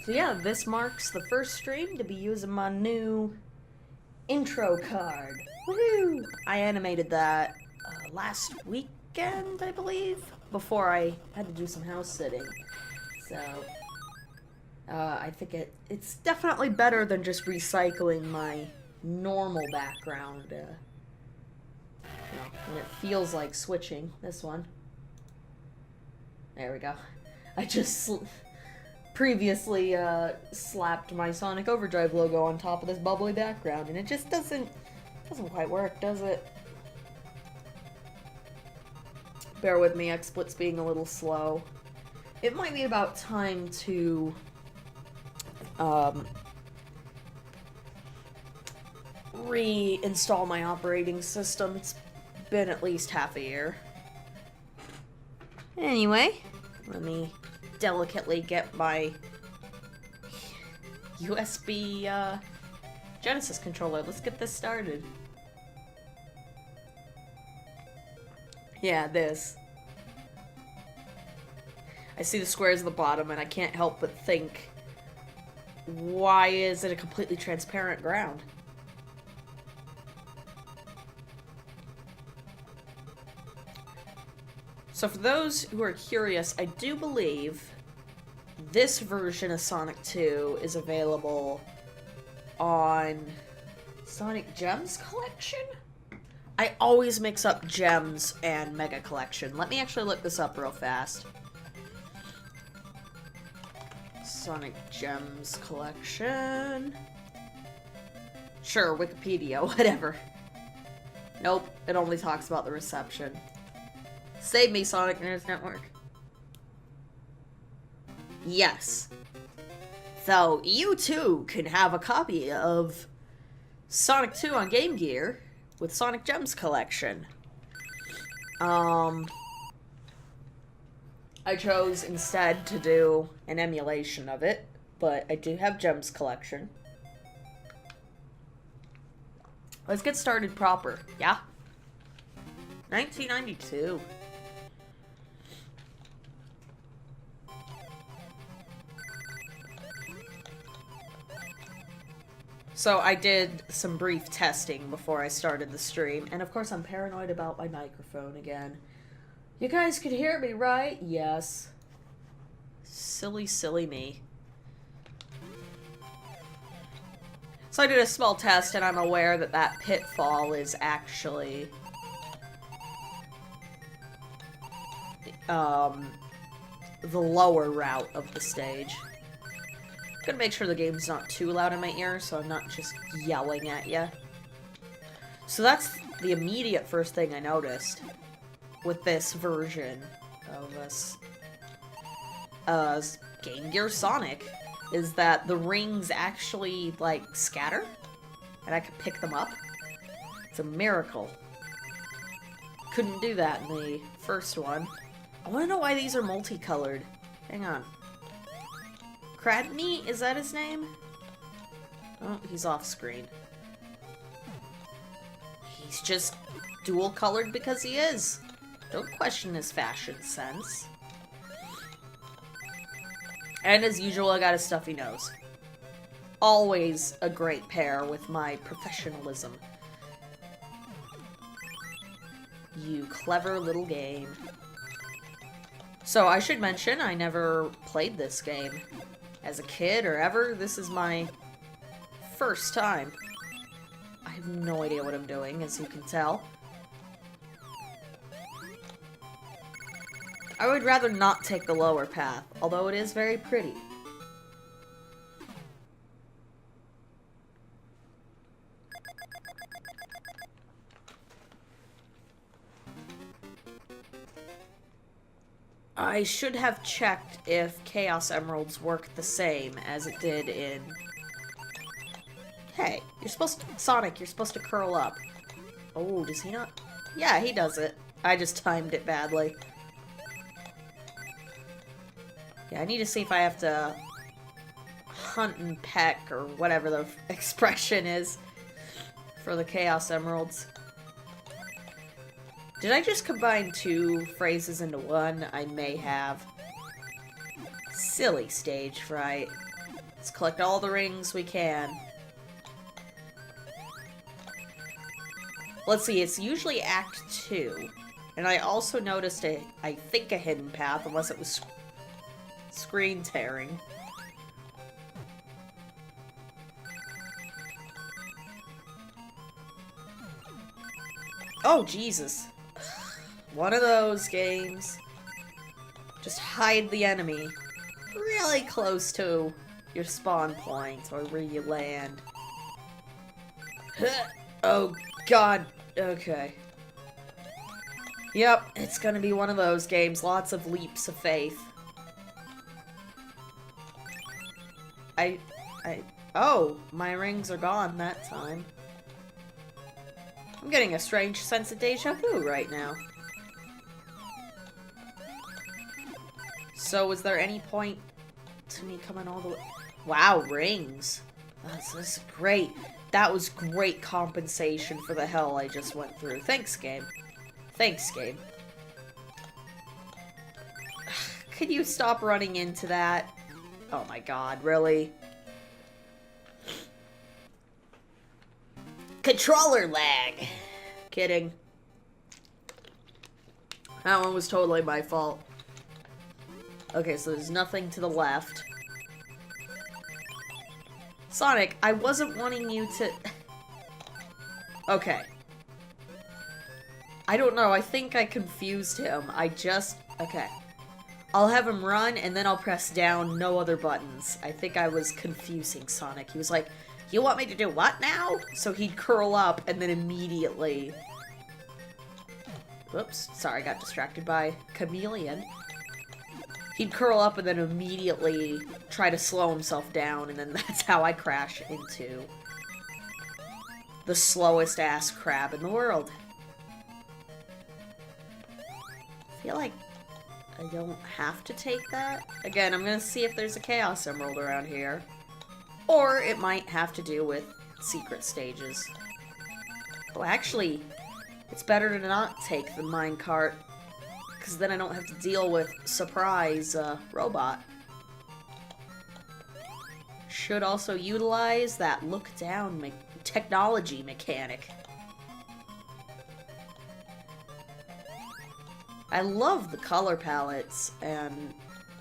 So yeah, this marks the first stream to be using my new intro card. Woohoo! I animated that last weekend, I believe, before I had to do some house sitting. So, I think it's definitely better than just recycling my normal background. And it feels like switching. This one. There we go. I just previously slapped my Sonic Overdrive logo on top of this bubbly background, and it just doesn't quite work, does it? Bear with me, XSplit's being a little slow. It might be about time to reinstall my operating system. It's been at least half a year. Anyway, let me delicately get my USB Genesis controller. Let's get this started. Yeah, this. I see the squares at the bottom and I can't help but think, why is it a completely transparent ground? So for those who are curious, I do believe this version of Sonic 2 is available on Sonic Gems Collection? I always mix up Gems and Mega Collection. Let me actually look this up real fast. Sonic Gems Collection. Sure, Wikipedia, whatever. Nope, it only talks about the reception. Save me, Sonic Nerds Network. Yes. So, you too can have a copy of Sonic 2 on Game Gear with Sonic Gems Collection. I chose instead to do an emulation of it, but I do have Gems Collection. Let's get started proper, yeah? 1992. So I did some brief testing before I started the stream, and of course I'm paranoid about my microphone again. You guys could hear me, right? Yes. Silly, silly me. So I did a small test, and I'm aware that that pitfall is actually the lower route of the stage. Gotta make sure the game's not too loud in my ear, so I'm not just yelling at you. So that's the immediate first thing I noticed with this version of this Game Gear Sonic, is that the rings actually, like, scatter, and I can pick them up. It's a miracle. Couldn't do that in the first one. I want to know why these are multicolored. Hang on. Cradney? Is that his name? Oh, he's off screen. He's just dual colored because he is. Don't question his fashion sense. And as usual, I got a stuffy nose. Always a great pair with my professionalism. You clever little game. So I should mention, I never played this game as a kid or ever. This is my first time. I have no idea what I'm doing, as you can tell. I would rather not take the lower path, although it is very pretty. I should have checked if Chaos Emeralds worked the same as it did in... Hey, you're supposed to... Sonic, you're supposed to curl up. Oh, does he not? Yeah, he does it. I just timed it badly. Yeah, I need to see if I have to hunt and peck, or whatever the expression is, for the Chaos Emeralds. Did I just combine two phrases into one? I may have. Silly stage fright. Let's collect all the rings we can. Let's see, it's usually Act 2. And I also noticed I think a hidden path, unless it was screen tearing. Oh, Jesus. One of those games. Just hide the enemy really close to your spawn point or where you land. Oh, God. Okay. Yep, it's gonna be one of those games. Lots of leaps of faith. Oh, my rings are gone that time. I'm getting a strange sense of deja vu right now. So, was there any point to me coming all the way? Wow, rings. That's great. That was great compensation for the hell I just went through. Thanks, game. Thanks, game. Could you stop running into that? Oh my god, really? Controller lag! Kidding. That one was totally my fault. Okay, so there's nothing to the left. Sonic, I wasn't wanting you to... Okay. I don't know, I think I confused him. Okay. I'll have him run, and then I'll press down, no other buttons. I think I was confusing Sonic. He was like, you want me to do what now? So he'd curl up, and then immediately... Whoops, sorry, I got distracted by Chameleon. He'd curl up and then immediately try to slow himself down, and then that's how I crash into the slowest ass crab in the world. I feel like I don't have to take that. Again, I'm gonna see if there's a Chaos Emerald around here. Or it might have to do with secret stages. Oh, actually, it's better to not take the minecart, because then I don't have to deal with surprise robot. Should also utilize that look down technology mechanic. I love the color palettes and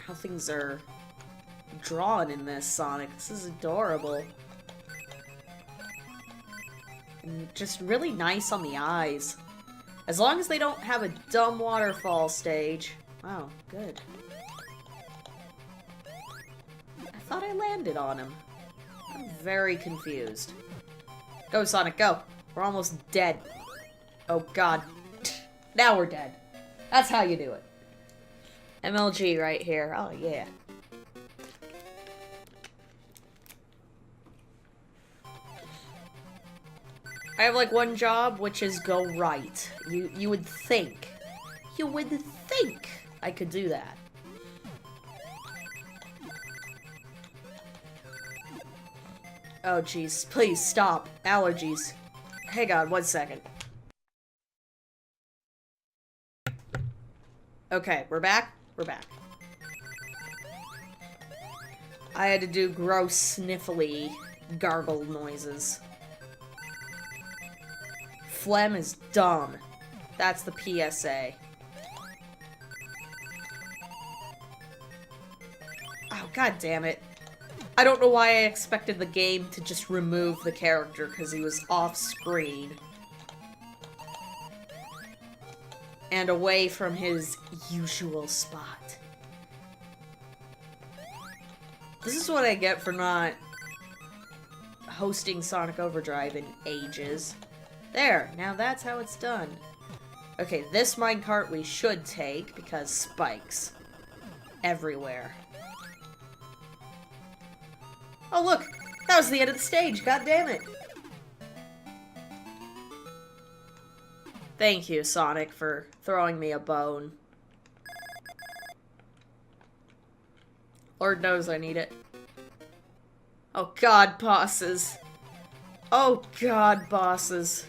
how things are drawn in this Sonic. This is adorable. And just really nice on the eyes. As long as they don't have a dumb waterfall stage. Wow, good. I thought I landed on him. I'm very confused. Go, Sonic, go. We're almost dead. Oh, God. Now we're dead. That's how you do it. MLG right here. Oh, yeah. I have, like, one job, which is go right. You would think. You would think I could do that. Oh, jeez. Please, stop. Allergies. Hang on, 1 second. Okay, we're back? We're back. I had to do gross, sniffly, gargle noises. Phlegm is dumb. That's the PSA. Oh, god damn it. I don't know why I expected the game to just remove the character because he was off-screen. And away from his usual spot. This is what I get for not hosting Sonic Overdrive in ages. There, now that's how it's done. Okay, this minecart we should take, because spikes. Everywhere. Oh look! That was the end of the stage, god damn it! Thank you, Sonic, for throwing me a bone. Lord knows I need it. Oh god, bosses. Oh god, bosses.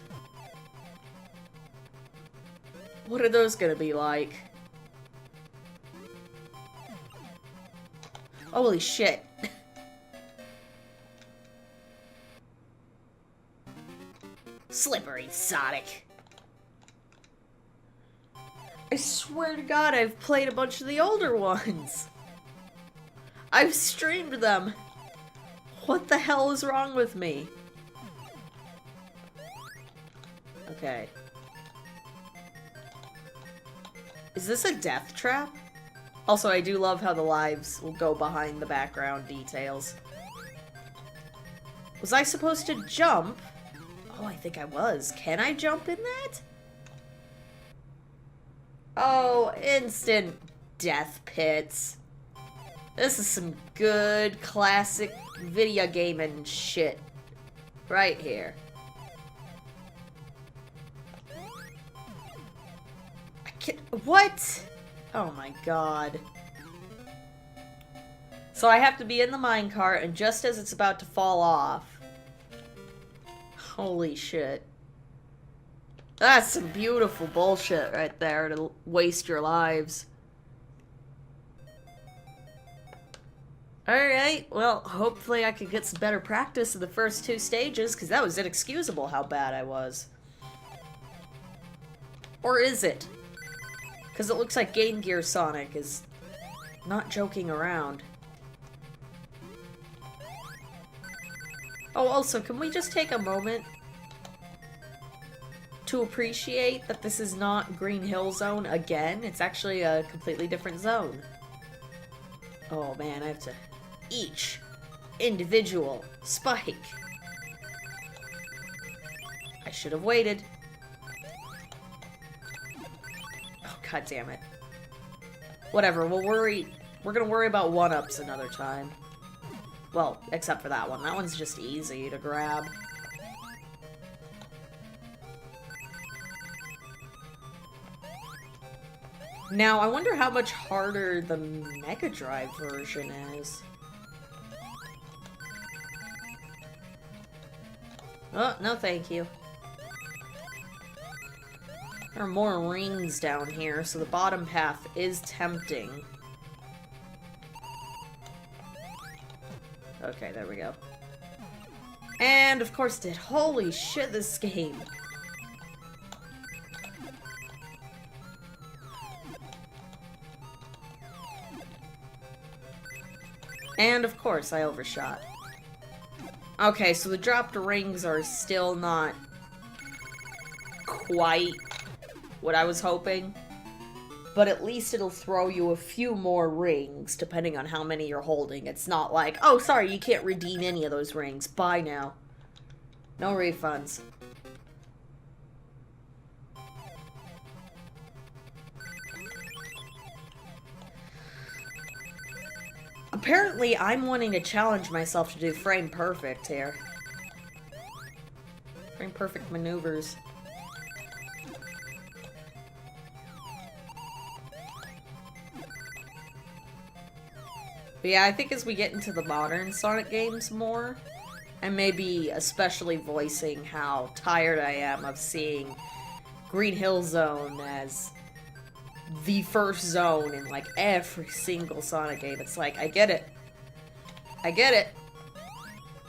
What are those gonna be like? Holy shit. Slippery Sonic. I swear to God, I've played a bunch of the older ones. I've streamed them. What the hell is wrong with me? Okay. Is this a death trap? Also, I do love how the lives will go behind the background details. Was I supposed to jump? Oh, I think I was. Can I jump in that? Oh, instant death pits. This is some good classic video gaming shit. Right here. I can't— what? Oh my god. So I have to be in the minecart, and just as it's about to fall off. Holy shit. That's some beautiful bullshit right there to waste your lives. Alright, well, hopefully I could get some better practice in the first 2 stages, because that was inexcusable how bad I was. Or is it? Because it looks like Game Gear Sonic is not joking around. Oh, also, can we just take a moment to appreciate that this is not Green Hill Zone again? It's actually a completely different zone. Oh man, I have to... each individual spike. I should have waited. Oh, god damn it. Whatever, we're gonna worry about 1-ups another time. Well, except for that one. That one's just easy to grab. Now, I wonder how much harder the Mega Drive version is. Oh, no thank you. There are more rings down here, so the bottom path is tempting. Okay, there we go. And, of course, did. Holy shit, this game. And, of course, I overshot. Okay, so the dropped rings are still not quite what I was hoping. But at least it'll throw you a few more rings, depending on how many you're holding. It's not like, oh, sorry, you can't redeem any of those rings. Bye now. No refunds. Apparently, I'm wanting to challenge myself to do frame perfect here. Frame perfect maneuvers. But yeah, I think as we get into the modern Sonic games more, I may be especially voicing how tired I am of seeing Green Hill Zone as the first zone in like every single Sonic game. It's like, I get it. I get it.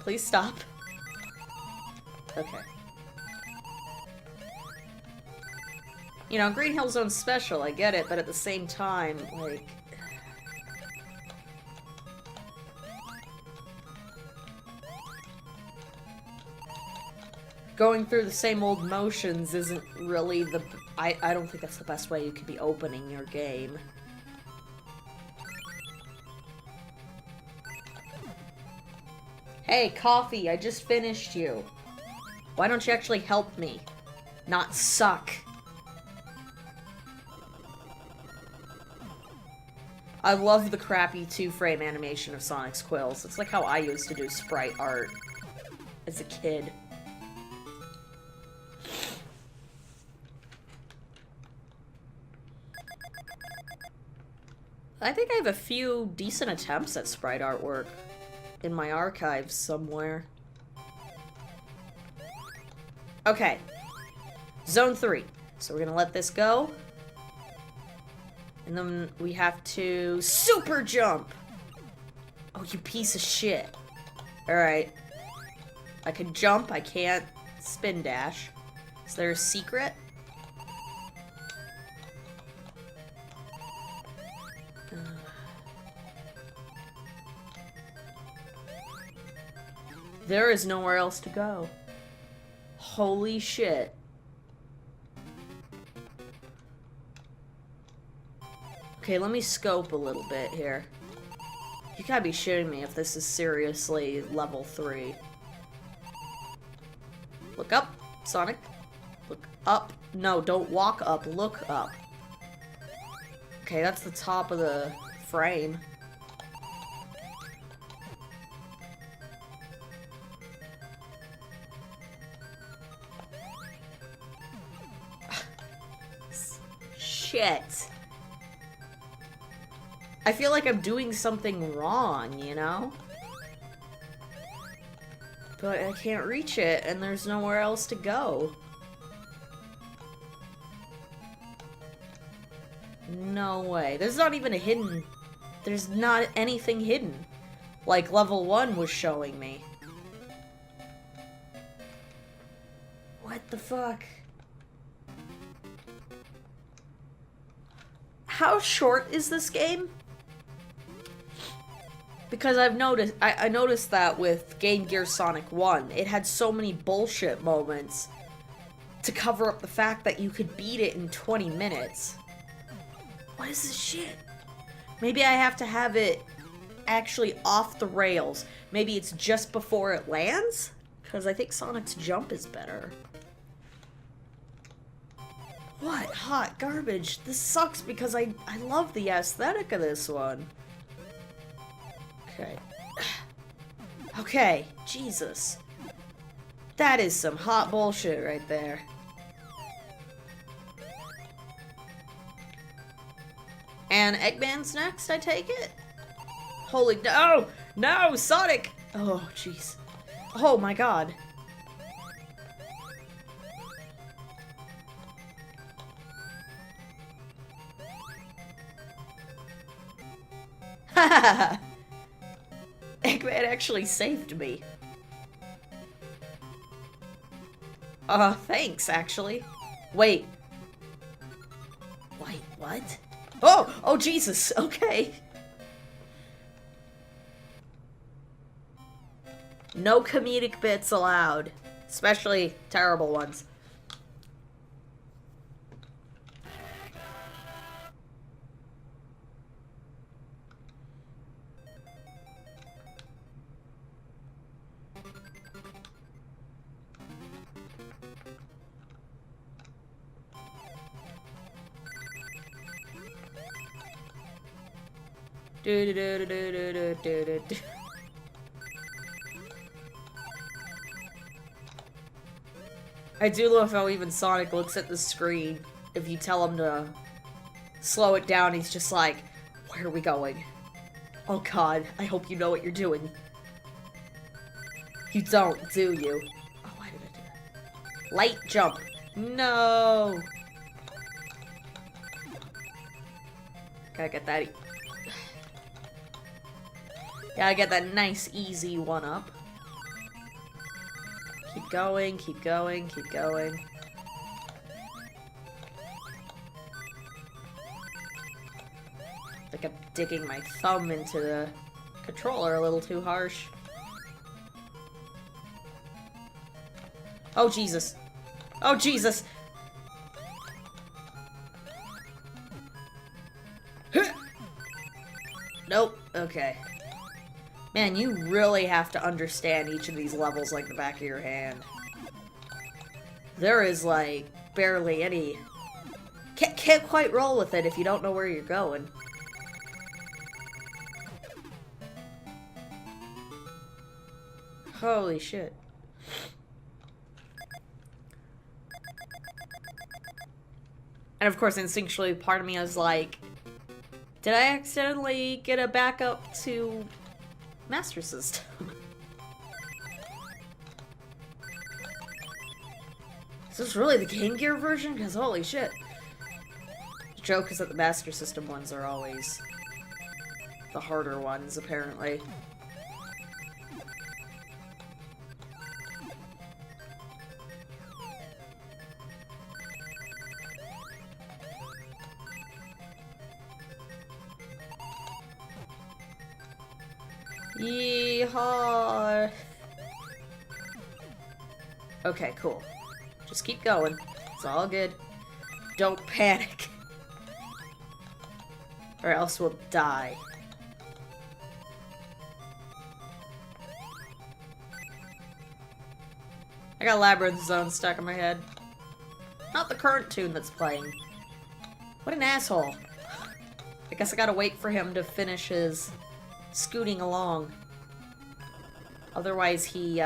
Please stop. Okay. You know, Green Hill Zone's special, I get it, but at the same time, like... going through the same old motions isn't really the... I don't think that's the best way you could be opening your game. Hey, coffee, I just finished you. Why don't you actually help me? Not suck. I love the crappy 2-frame animation of Sonic's quills. It's like how I used to do sprite art as a kid. I think I have a few decent attempts at sprite artwork in my archives somewhere. Okay. Zone 3. So we're gonna let this go. And then we have to super jump. Oh, you piece of shit. Alright. I can jump, I can't spin dash. Is there a secret? There is nowhere else to go. Holy shit. Okay, let me scope a little bit here. You gotta be shitting me if this is seriously level 3. Look up, Sonic. Look up. No, don't walk up. Look up. Okay, that's the top of the frame. Shit. I feel like I'm doing something wrong, you know? But I can't reach it, and there's nowhere else to go. No way. There's not even a hidden... There's not anything hidden. Like level 1 was showing me. What the fuck? How short is this game? Because I've noticed, I noticed that with Game Gear Sonic 1, it had so many bullshit moments to cover up the fact that you could beat it in 20 minutes. What is this shit? Maybe I have to have it actually off the rails. Maybe it's just before it lands? Because I think Sonic's jump is better. What? Hot garbage. This sucks because I love the aesthetic of this one. Okay. Okay, Jesus. That is some hot bullshit right there. And Eggman's next, I take it? Holy no! No, Sonic! Oh, jeez. Oh my god. Haha! Eggman actually saved me. Thanks, actually. Wait. Wait, what? Oh! Oh, Jesus! Okay. No comedic bits allowed. Especially terrible ones. I do love how even Sonic looks at the screen. If you tell him to slow it down, he's just like, where are we going? Oh god, I hope you know what you're doing. You don't, do you? Oh, why did I do that? Light jump. No! Gotta get that... Gotta get that nice, easy one up. Keep going, keep going, keep going. I think I'm digging my thumb into the controller a little too harsh. Oh, Jesus. Oh, Jesus! Nope. Okay. Man, you really have to understand each of these levels like the back of your hand. There is, like, barely any... Can't quite roll with it if you don't know where you're going. Holy shit. And of course, instinctually, part of me is like, did I accidentally get a backup to Master System? Is this really the Game Gear version? Because holy shit. The joke is that the Master System ones are always the harder ones, apparently. Yeehaw! Okay, cool. Just keep going. It's all good. Don't panic. Or else we'll die. I got Labyrinth Zone stuck in my head. Not the current tune that's playing. What an asshole. I guess I gotta wait for him to finish his scooting along. Otherwise he,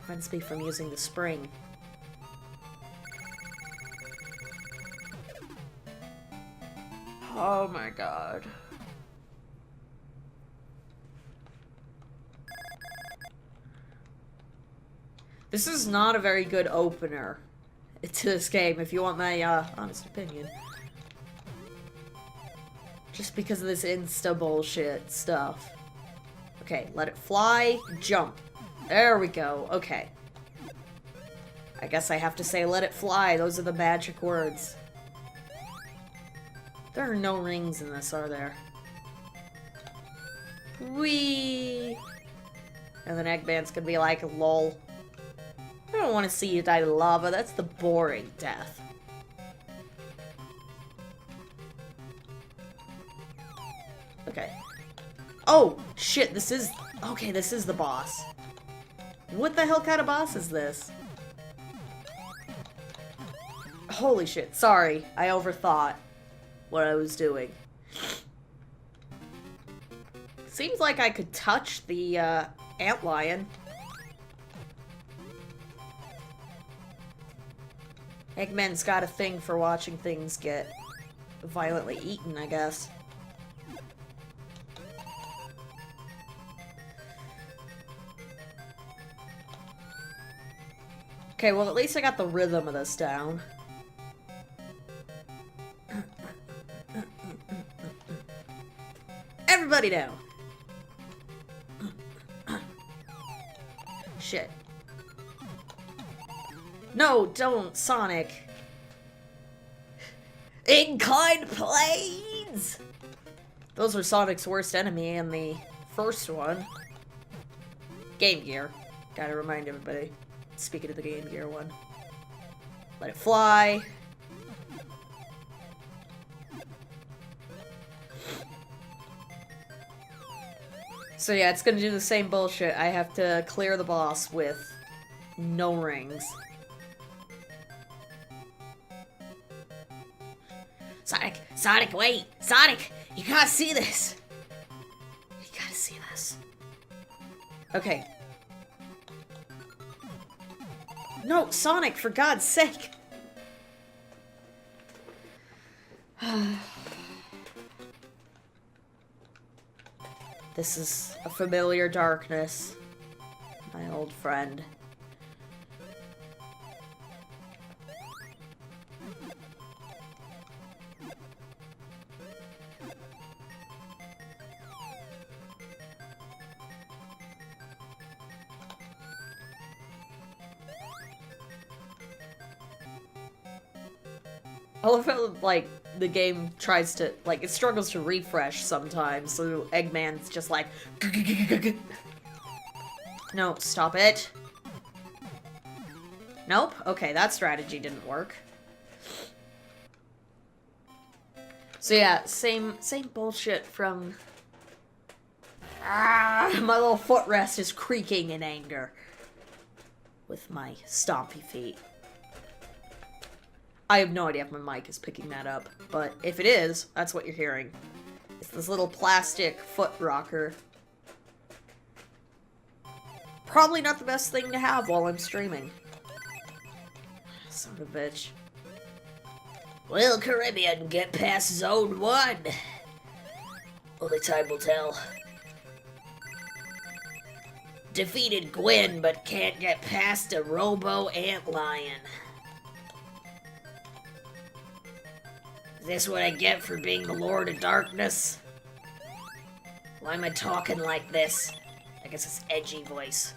prevents me from using the spring. Oh my god. This is not a very good opener to this game, if you want my, honest opinion. Just because of this insta bullshit stuff. Okay, let it fly, jump. There we go, okay. I guess I have to say let it fly, those are the magic words. There are no rings in this, are there? Whee! And then Eggman's gonna be like, lol. I don't want to see you die to lava, that's the boring death. Okay. Oh, shit, this is... Okay, this is the boss. What the hell kind of boss is this? Holy shit, sorry. I overthought what I was doing. Seems like I could touch the, antlion. Eggman's got a thing for watching things get violently eaten, I guess. Okay, well at least I got the rhythm of this down. Everybody down! Shit. No, don't, Sonic. Inclined planes! Those were Sonic's worst enemy in the first one. Game Gear. Gotta remind everybody. Speaking of the Game Gear one. Let it fly. So yeah, it's gonna do the same bullshit. I have to clear the boss with no rings. Sonic! Sonic, wait! Sonic! You gotta see this! You gotta see this. Okay. No, Sonic, for God's sake! This is a familiar darkness, my old friend. I love how, like, the game tries to, like, it struggles to refresh sometimes, so Eggman's just like... No, stop it. Nope? Okay, that strategy didn't work. So yeah, same bullshit from... Ah, my little footrest is creaking in anger. With my stompy feet. I have no idea if my mic is picking that up, but if it is, that's what you're hearing. It's this little plastic foot rocker. Probably not the best thing to have while I'm streaming. Son of a bitch. Will Kiribbean get past Zone 1? Only time will tell. Defeated Gwen, but can't get past a robo-antlion. Is this what I get for being the Lord of Darkness? Why am I talking like this? I guess it's edgy voice.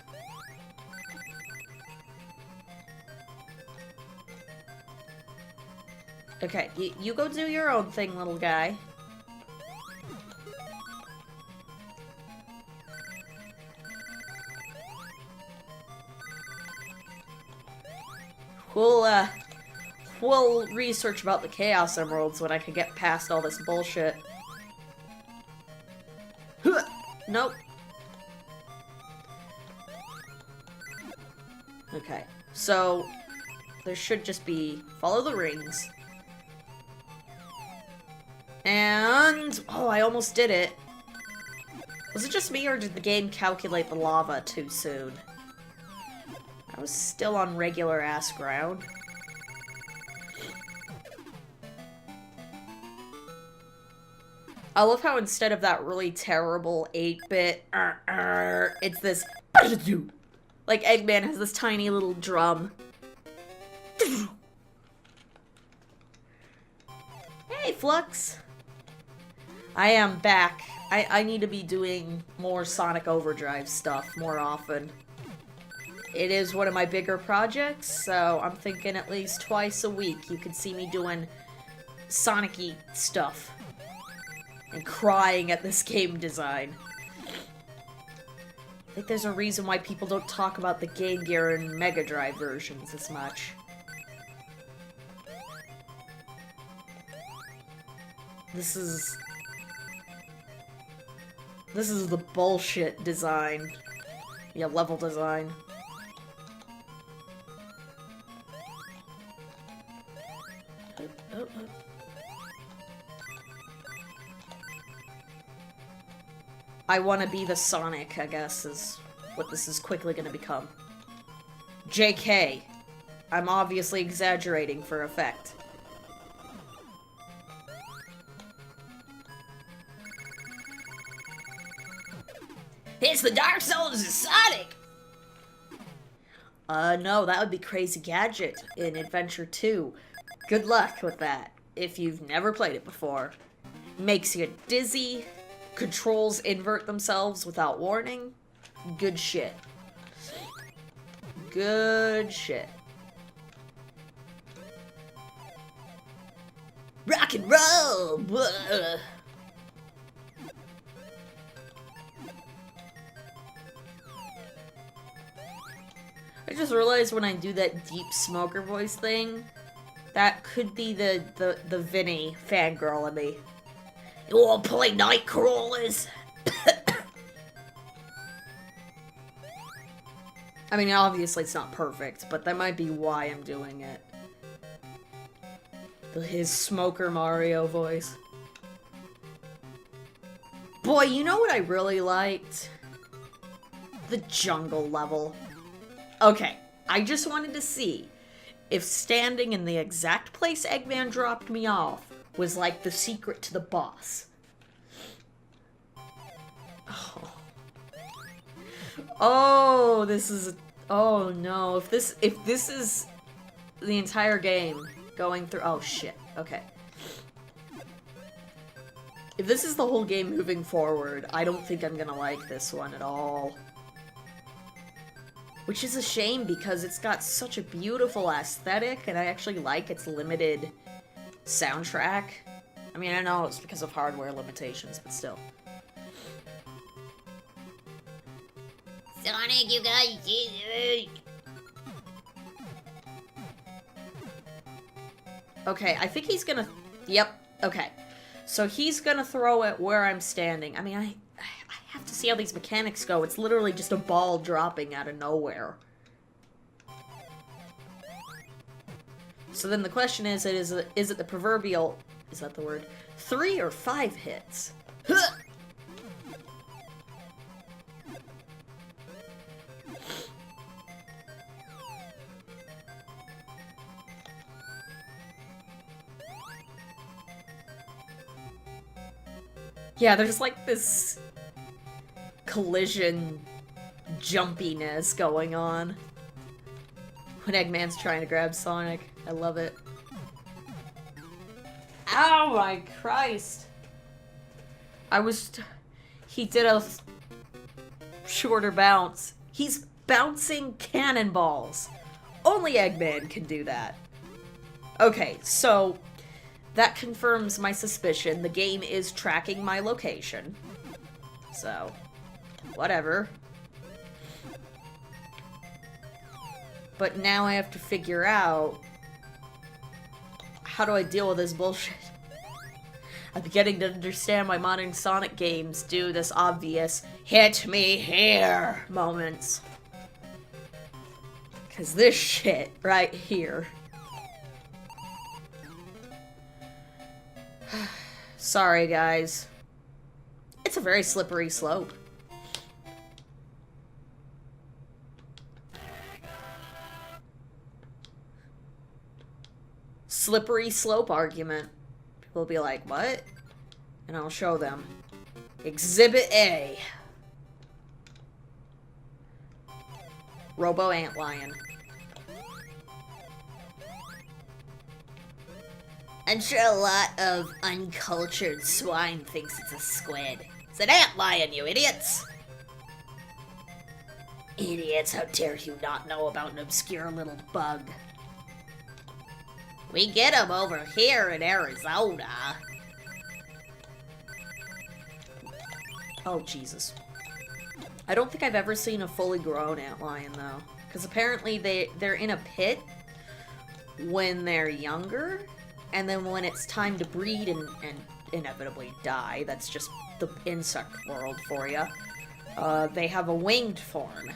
Okay, you go do your own thing, little guy. We'll research about the Chaos Emeralds when I can get past all this bullshit. Nope. Okay, so there should just be follow the rings. And oh, I almost did it. Was it just me, or did the game calculate the lava too soon? I was still on regular ass ground. I love how instead of that really terrible 8-bit, it's this, like Eggman has this tiny little drum. Hey, Flux. I am back. I need to be doing more Sonic Overdrive stuff more often. It is one of my bigger projects, so I'm thinking at least twice a week you could see me doing Sonic-y stuff. And crying at this game design. I think there's a reason why people don't talk about the Game Gear and Mega Drive versions as much. This is the bullshit design. Yeah, level design. I want to be the Sonic, I guess, is what this is quickly going to become. JK. I'm obviously exaggerating for effect. It's the Dark Souls of Sonic! No, that would be Crazy Gadget in Adventure 2. Good luck with that, if you've never played it before. Makes you dizzy. Controls invert themselves without warning. Good shit. Good shit. Rock and roll! Blah. I just realized when I do that deep smoker voice thing, that could be the Vinny fangirl in me. You wanna play Nightcrawlers? I mean, obviously it's not perfect, but that might be why I'm doing it. His Smoker Mario voice. Boy, you know what I really liked? The jungle level. Okay, I just wanted to see if standing in the exact place Eggman dropped me off was like the secret to the boss. Oh, this is... Oh no, if this is the entire game going through... Oh shit, okay. If this is the whole game moving forward, I don't think I'm gonna like this one at all. Which is a shame because it's got such a beautiful aesthetic and I actually like its limited soundtrack. I mean, I know it's because of hardware limitations, but still. Sonic, you guys did it! Okay, I think he's gonna... Yep, okay. So he's gonna throw it where I'm standing. I mean, I have to see how these mechanics go. It's literally just a ball dropping out of nowhere. So then the question is it the proverbial... Is that the word? 3 or 5 hits? Huh! Yeah, there's like this collision jumpiness going on when Eggman's trying to grab Sonic. I love it. Oh my Christ! He did a shorter bounce. He's bouncing cannonballs. Only Eggman can do that. Okay, so that confirms my suspicion. The game is tracking my location. So, whatever. But now I have to figure out, how do I deal with this bullshit? I'm beginning to understand why modern Sonic games do this obvious hit me here moments. Cause this shit right here. Sorry guys. It's a very slippery slope. Slippery slope argument. People will be like, what? And I'll show them. Exhibit A. Robo Antlion. I'm sure a lot of uncultured swine thinks it's a squid. It's an antlion, you idiots! Idiots, how dare you not know about an obscure little bug? We get them over here in Arizona. Oh, Jesus. I don't think I've ever seen a fully grown antlion, though. Because apparently they're in a pit when they're younger, and then when it's time to breed and inevitably die, that's just the insect world for you, they have a winged form.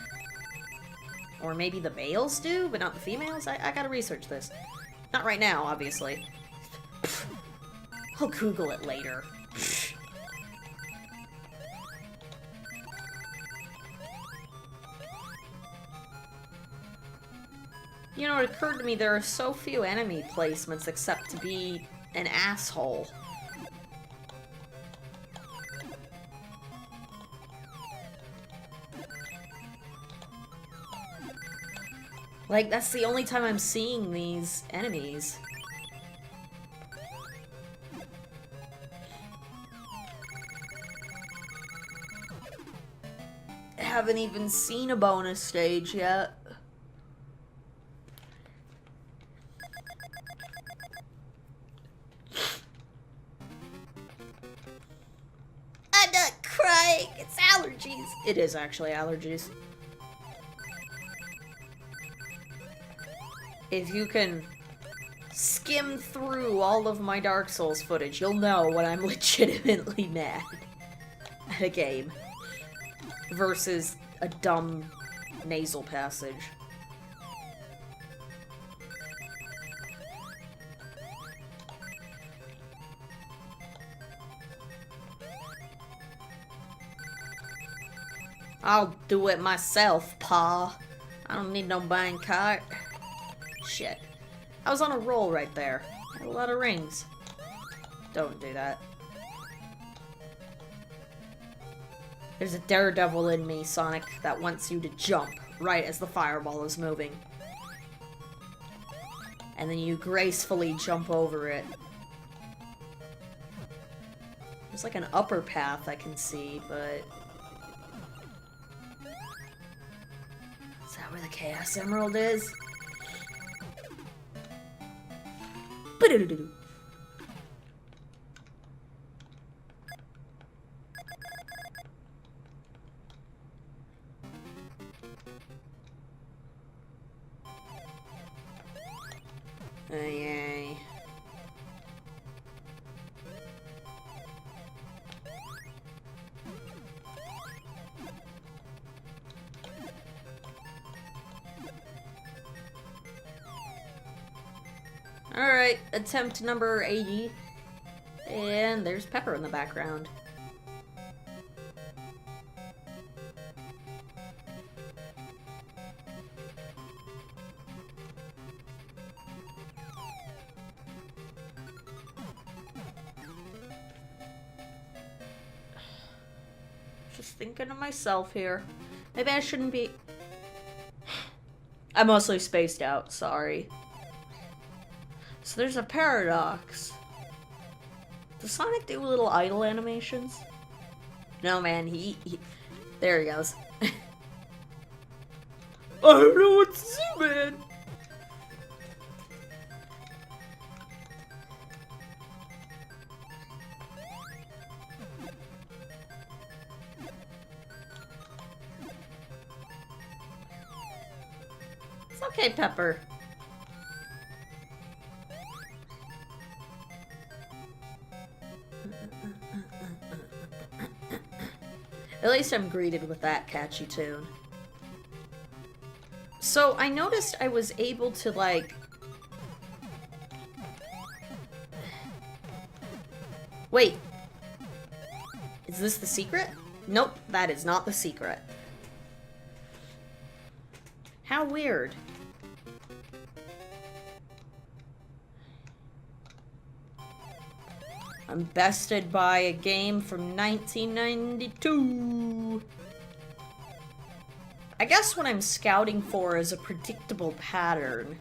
Or maybe the males do, but not the females? I gotta research this. Not right now, obviously. I'll Google it later. You know, it occurred to me there are so few enemy placements except to be an asshole. Like, that's the only time I'm seeing these enemies. I haven't even seen a bonus stage yet. I'm not crying, it's allergies. It is actually allergies. If you can skim through all of my Dark Souls footage, you'll know when I'm legitimately mad at a game versus a dumb nasal passage. I'll do it myself, Pa. I don't need no buying cart. Shit. I was on a roll right there. I had a lot of rings. Don't do that. There's a daredevil in me, Sonic, that wants you to jump right as the fireball is moving. And then you gracefully jump over it. There's like an upper path I can see, but... Is that where the Chaos Emerald is? Yay. Alright, attempt number 80. And there's Pepper in the background. Just thinking of myself here. Maybe I shouldn't be... I'm mostly spaced out, sorry. So there's a paradox. Does Sonic do little idle animations? No, man, there he goes. I don't know what to do, man. It's okay, Pepper. At least I'm greeted with that catchy tune. So I noticed I was able to, like... Wait. Is this the secret? Nope, that is not the secret. How weird. I'm bested by a game from 1992. I guess what I'm scouting for is a predictable pattern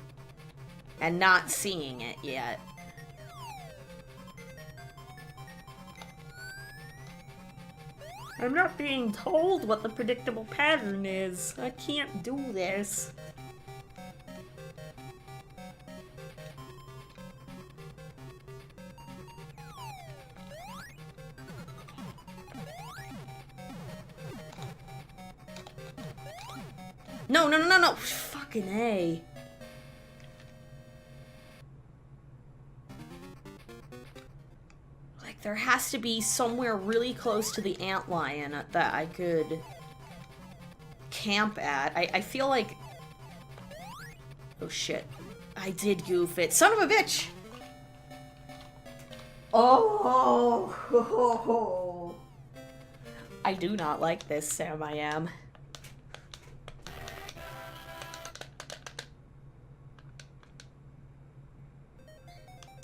and not seeing it yet. I'm not being told what the predictable pattern is. I can't do this. No, no, no, no, no! Fucking A. Like, there has to be somewhere really close to the antlion that I could camp at. I feel like... Oh, shit. I did goof it. Son of a bitch! Oh! I do not like this, Sam I am.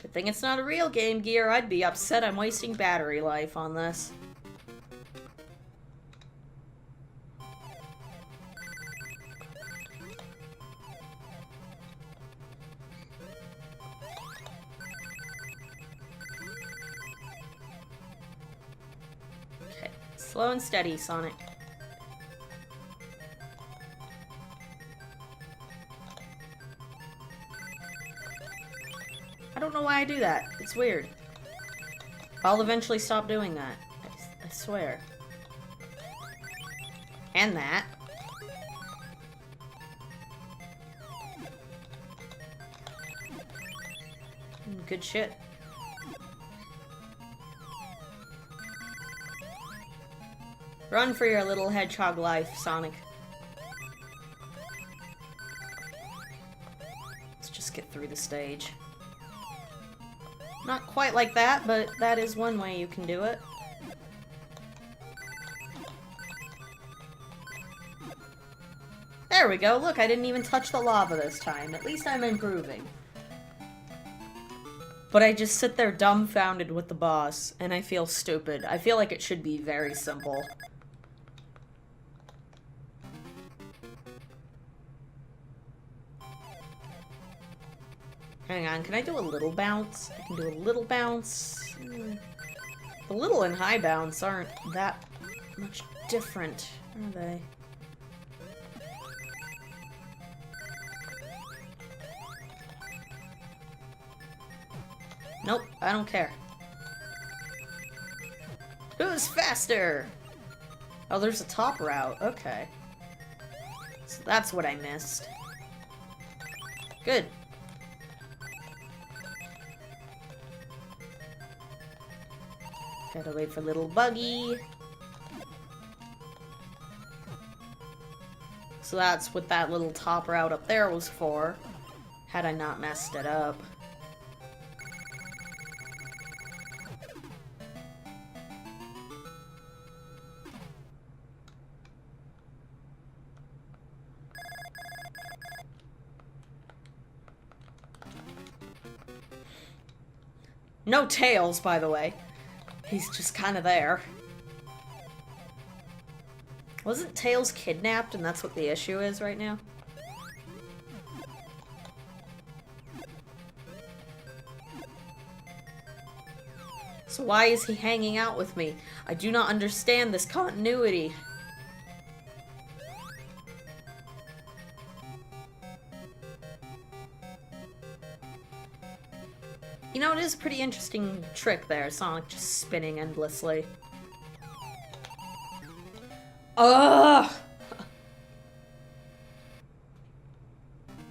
Good thing it's not a real Game Gear. I'd be upset I'm wasting battery life on this. Okay, slow and steady, Sonic. I don't know why I do that. It's weird. I'll eventually stop doing that. I swear. And that. Good shit. Run for your little hedgehog life, Sonic. Let's just get through the stage. Not quite like that, but that is one way you can do it. There we go. Look, I didn't even touch the lava this time. At least I'm improving. But I just sit there dumbfounded with the boss, and I feel stupid. I feel like it should be very simple. Hang on, can I do a little bounce? I can do a little bounce. The little and high bounce aren't that much different, are they? Nope, I don't care. Who's faster? Oh, there's a top route. Okay. So that's what I missed. Good. Gotta wait for little Buggy. So that's what that little top route up there was for, had I not messed it up. No Tails, by the way. He's just kind of there. Wasn't Tails kidnapped and that's what the issue is right now? So So why is he hanging out with me? I do not understand this continuity. You know, it is a pretty interesting trick there, Sonic just spinning endlessly. Ugh!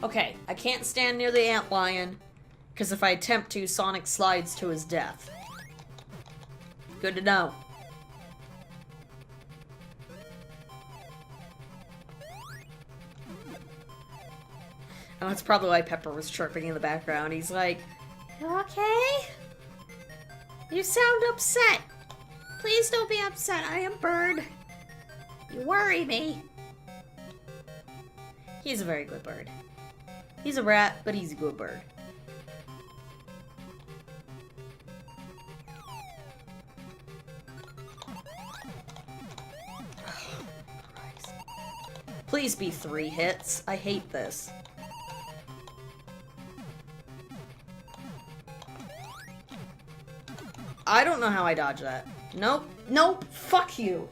Okay, I can't stand near the antlion, because if I attempt to, Sonic slides to his death. Good to know. And that's probably why Pepper was chirping in the background. He's like, "You okay? You sound upset. Please don't be upset. I am Bird. You worry me." He's a very good bird. He's a rat, but he's a good bird. Please be 3 hits. I hate this. I don't know how I dodge that. Nope. Nope. Fuck you.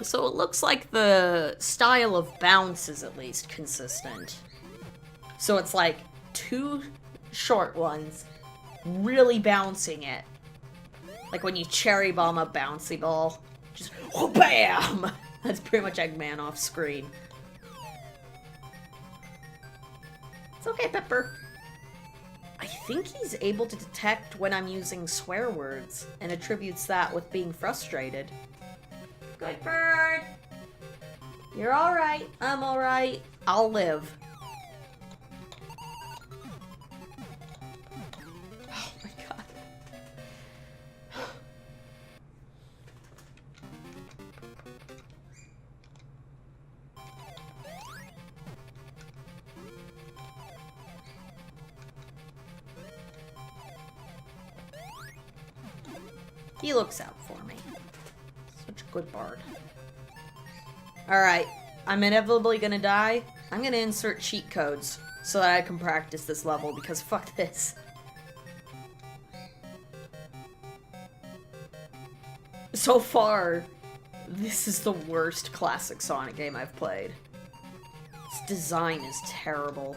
So it looks like the style of bounce is at least consistent. So it's like 2 short ones, really bouncing it. Like when you cherry bomb a bouncy ball. Just, oh, BAM! That's pretty much Eggman off screen. It's okay, Pepper. I think he's able to detect when I'm using swear words, and attributes that with being frustrated. Good bird! You're alright. I'm alright. I'll live. Oh my god. He looks out for me. Such a good bird. Alright, I'm inevitably gonna die. I'm gonna insert cheat codes so that I can practice this level, because fuck this. So far, this is the worst classic Sonic game I've played. Its design is terrible.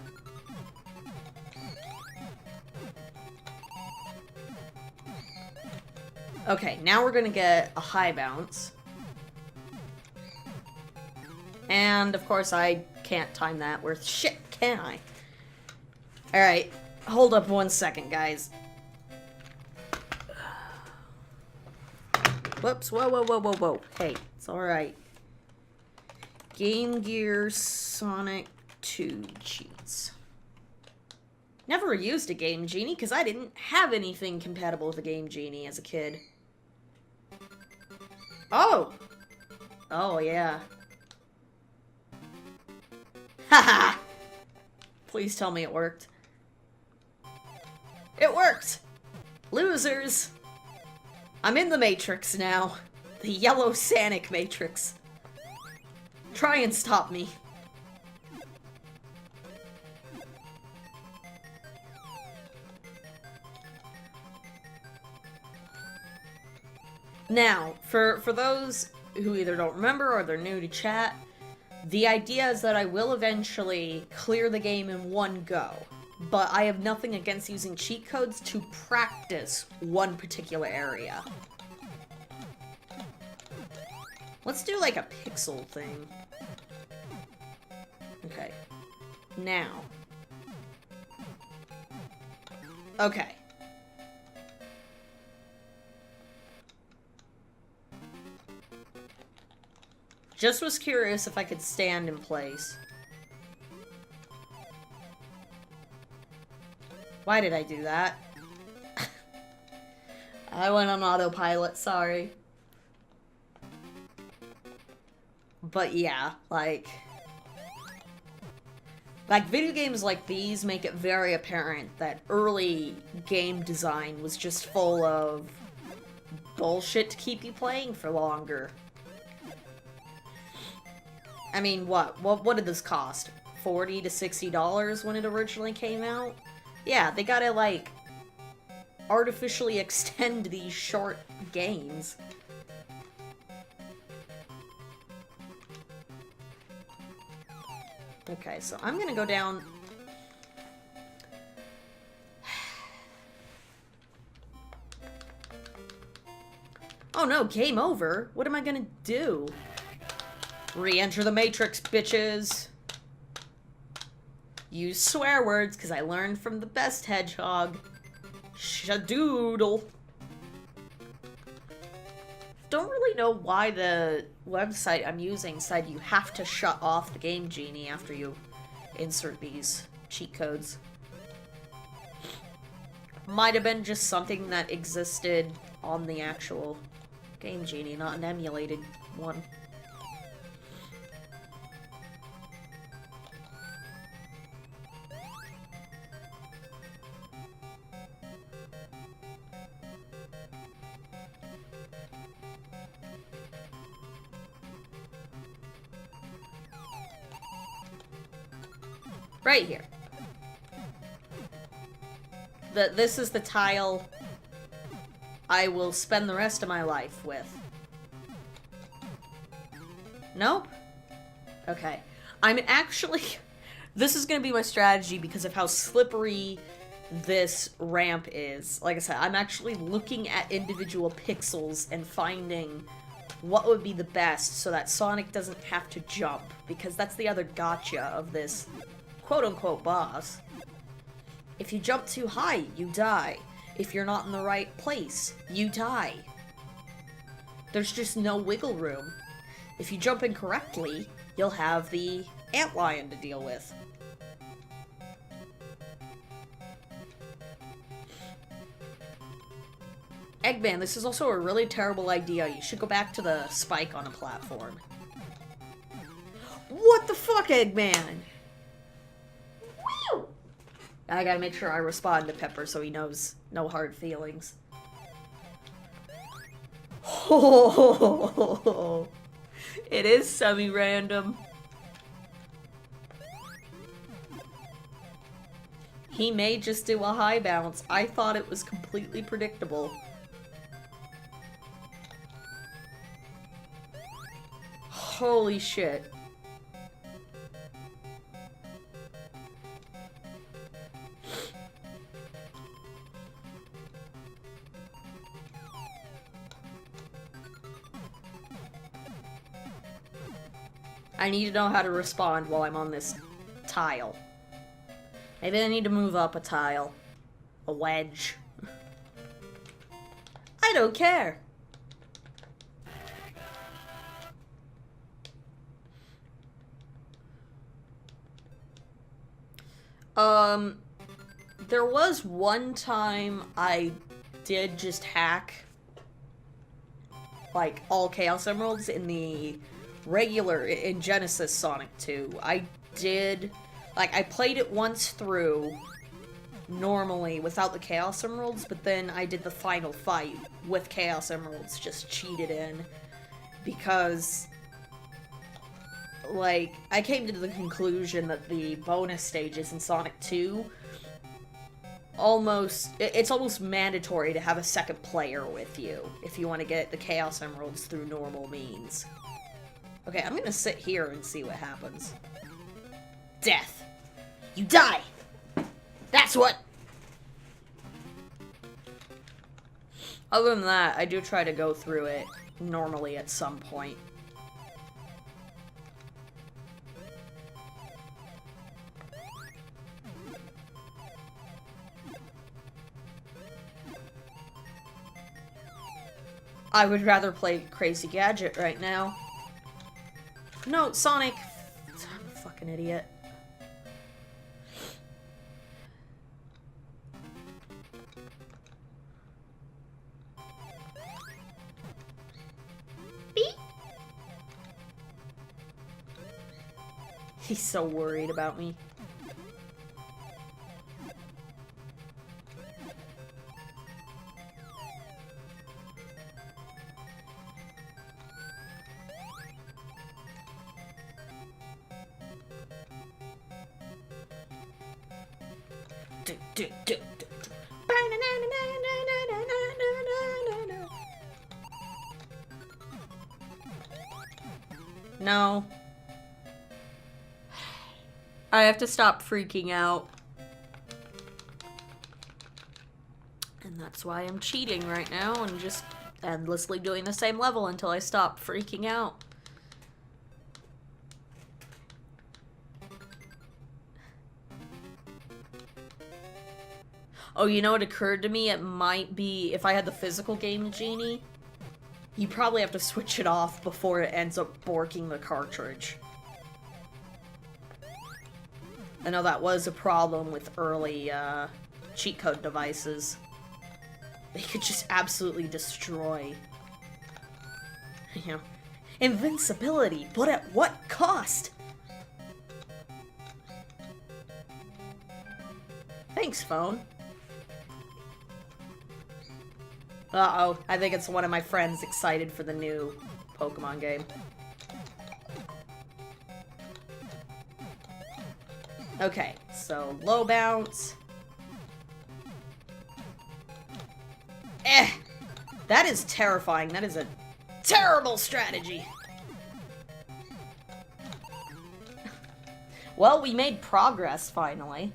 Okay, now we're gonna get a high bounce. And, of course, I can't time that worth shit, can I? Alright, hold up 1 second, guys. Whoops, whoa, whoa, whoa, whoa, whoa. Hey, it's alright. Game Gear Sonic 2 cheats. Never used a Game Genie, because I didn't have anything compatible with a Game Genie as a kid. Oh! Oh, yeah. Haha! Please tell me it worked. It worked! Losers! I'm in the Matrix now. The yellow Sonic Matrix. Try and stop me. Now, for those who either don't remember or they're new to chat, the idea is that I will eventually clear the game in one go, but I have nothing against using cheat codes to practice one particular area. Let's do like a pixel thing. Okay. Now. Okay. Just was curious if I could stand in place. Why did I do that? I went on autopilot, sorry. But yeah, like video games like these make it very apparent that early game design was just full of bullshit to keep you playing for longer. I mean, what did this cost? $40 to $60 when it originally came out. Yeah, they gotta, like, artificially extend these short games. Okay, so I'm gonna go down... Oh no, game over? What am I gonna do? Re-enter the Matrix, bitches! Use swear words, because I learned from the best hedgehog. Shadoodle. Don't really know why the website I'm using said you have to shut off the Game Genie after you insert these cheat codes. Might have been just something that existed on the actual Game Genie, not an emulated one. Right here. This is the tile I will spend the rest of my life with. Nope? Okay. I'm actually... This is gonna be my strategy because of how slippery this ramp is. Like I said, I'm actually looking at individual pixels and finding what would be the best so that Sonic doesn't have to jump, because that's the other gotcha of this quote-unquote boss. If you jump too high, you die. If you're not in the right place, you die. There's just no wiggle room. If you jump incorrectly, you'll have the antlion to deal with. Eggman, this is also a really terrible idea. You should go back to the spike on a platform. What the fuck, Eggman? Woo! I gotta make sure I respond to Pepper so he knows no hard feelings. Oh, it is semi-random. He may just do a high bounce. I thought it was completely predictable. Holy shit. I need to know how to respond while I'm on this tile. Maybe I need to move up a tile. A wedge. I don't care. There was one time I did just hack, like, all Chaos Emeralds in the regular, in Genesis Sonic 2. I did, like, I played it once through, normally, without the Chaos Emeralds, but then I did the final fight with Chaos Emeralds, just cheated in, because... like, I came to the conclusion that the bonus stages in Sonic 2 it's almost mandatory to have a second player with you if you want to get the Chaos Emeralds through normal means. Okay, I'm gonna sit here and see what happens. Death. You die! That's what! Other than that, I do try to go through it normally at some point. I would rather play Crazy Gadget right now. No, Sonic. I'm a fucking idiot. Beep. He's so worried about me. No. I have to stop freaking out. And that's why I'm cheating right now and just endlessly doing the same level until I stop freaking out. Oh, you know what occurred to me? It might be, if I had the physical Game Genie, you probably have to switch it off before it ends up borking the cartridge. I know that was a problem with early, cheat code devices. They could just absolutely destroy. You know, invincibility, but at what cost? Thanks, phone. Uh-oh, I think it's one of my friends excited for the new Pokemon game. Okay, so low bounce. That is terrifying. That is a terrible strategy. Well, we made progress, finally.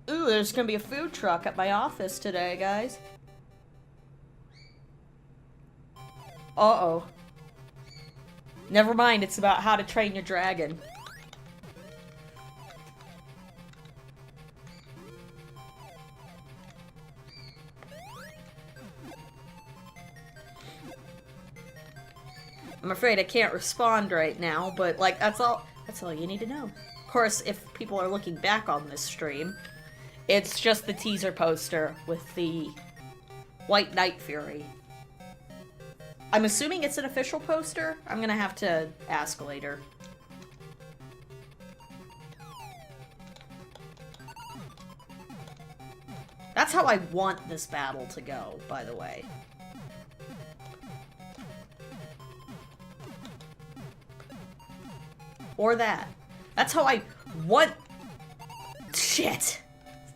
Ooh, there's gonna be a food truck at my office today, guys. Uh-oh. Never mind, it's about how to train your dragon. I'm afraid I can't respond right now, but, like, that's all you need to know. Of course, if people are looking back on this stream, it's just the teaser poster with the White Knight Fury. I'm assuming it's an official poster. I'm gonna have to ask later. That's how I want this battle to go, by the way. Or that. That's how I want... Shit!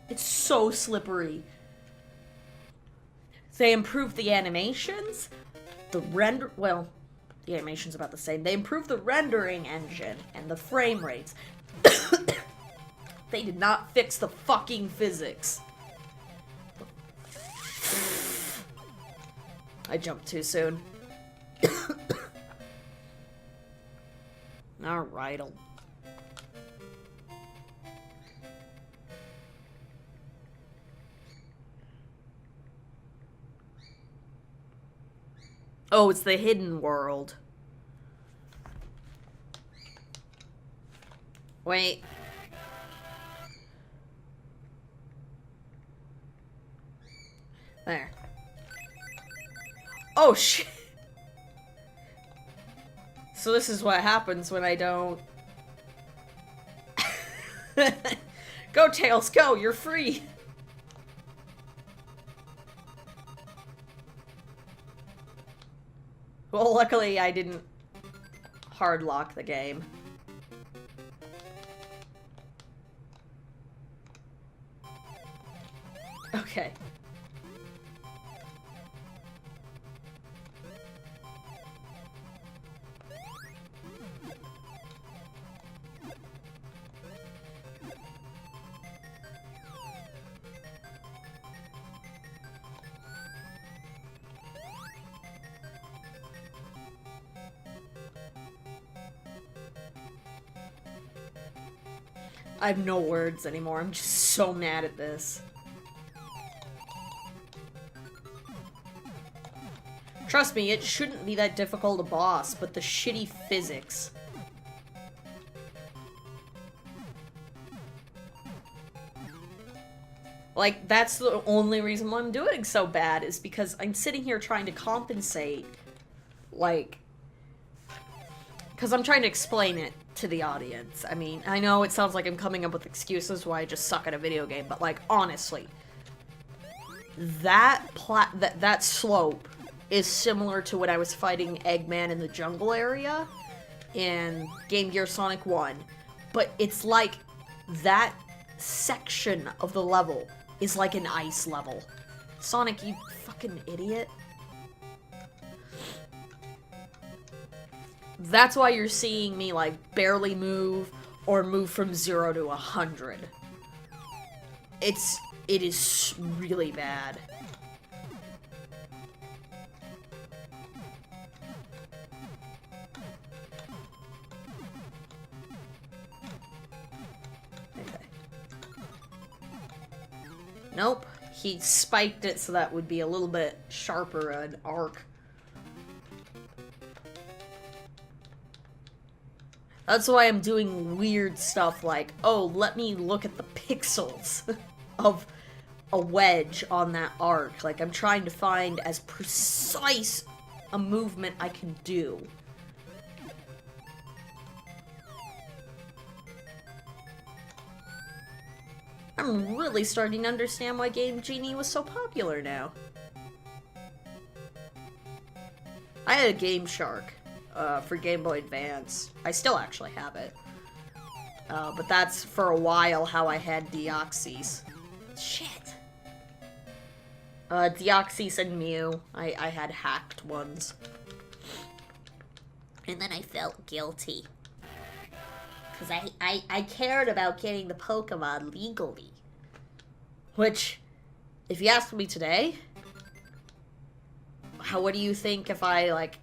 It's so slippery. They improved the animations, the render... Well, the animation's about the same. They improved the rendering engine and the frame rates. They did not fix the fucking physics. I jumped too soon. Alright, Oh, it's the hidden world. Wait. There. Oh, shit. So this is what happens when I don't... Go, Tails, go! You're free! Well, luckily I didn't hard lock the game. Okay. I have no words anymore. I'm just so mad at this. Trust me, it shouldn't be that difficult a boss, but the shitty physics. Like, that's the only reason why I'm doing so bad, is because I'm sitting here trying to compensate, like... Because I'm trying to explain it to the audience. I mean, I know it sounds like I'm coming up with excuses why I just suck at a video game, but, like, honestly, that slope is similar to when I was fighting Eggman in the jungle area in Game Gear Sonic 1. But it's like that section of the level is like an ice level. Sonic, you fucking idiot. That's why you're seeing me, like, barely move or move from 0 to 100. It is really bad. Okay. Nope. He spiked it so that would be a little bit sharper an arc. That's why I'm doing weird stuff like, oh, let me look at the pixels of a wedge on that arc. Like, I'm trying to find as precise a movement I can do. I'm really starting to understand why Game Genie was so popular now. I had a Game Shark. For Game Boy Advance. I still actually have it. But that's for a while how I had Deoxys. Shit. Deoxys and Mew. I had hacked ones. And then I felt guilty. Because I cared about getting the Pokemon legally. Which, if you asked me today, what do you think if I, like,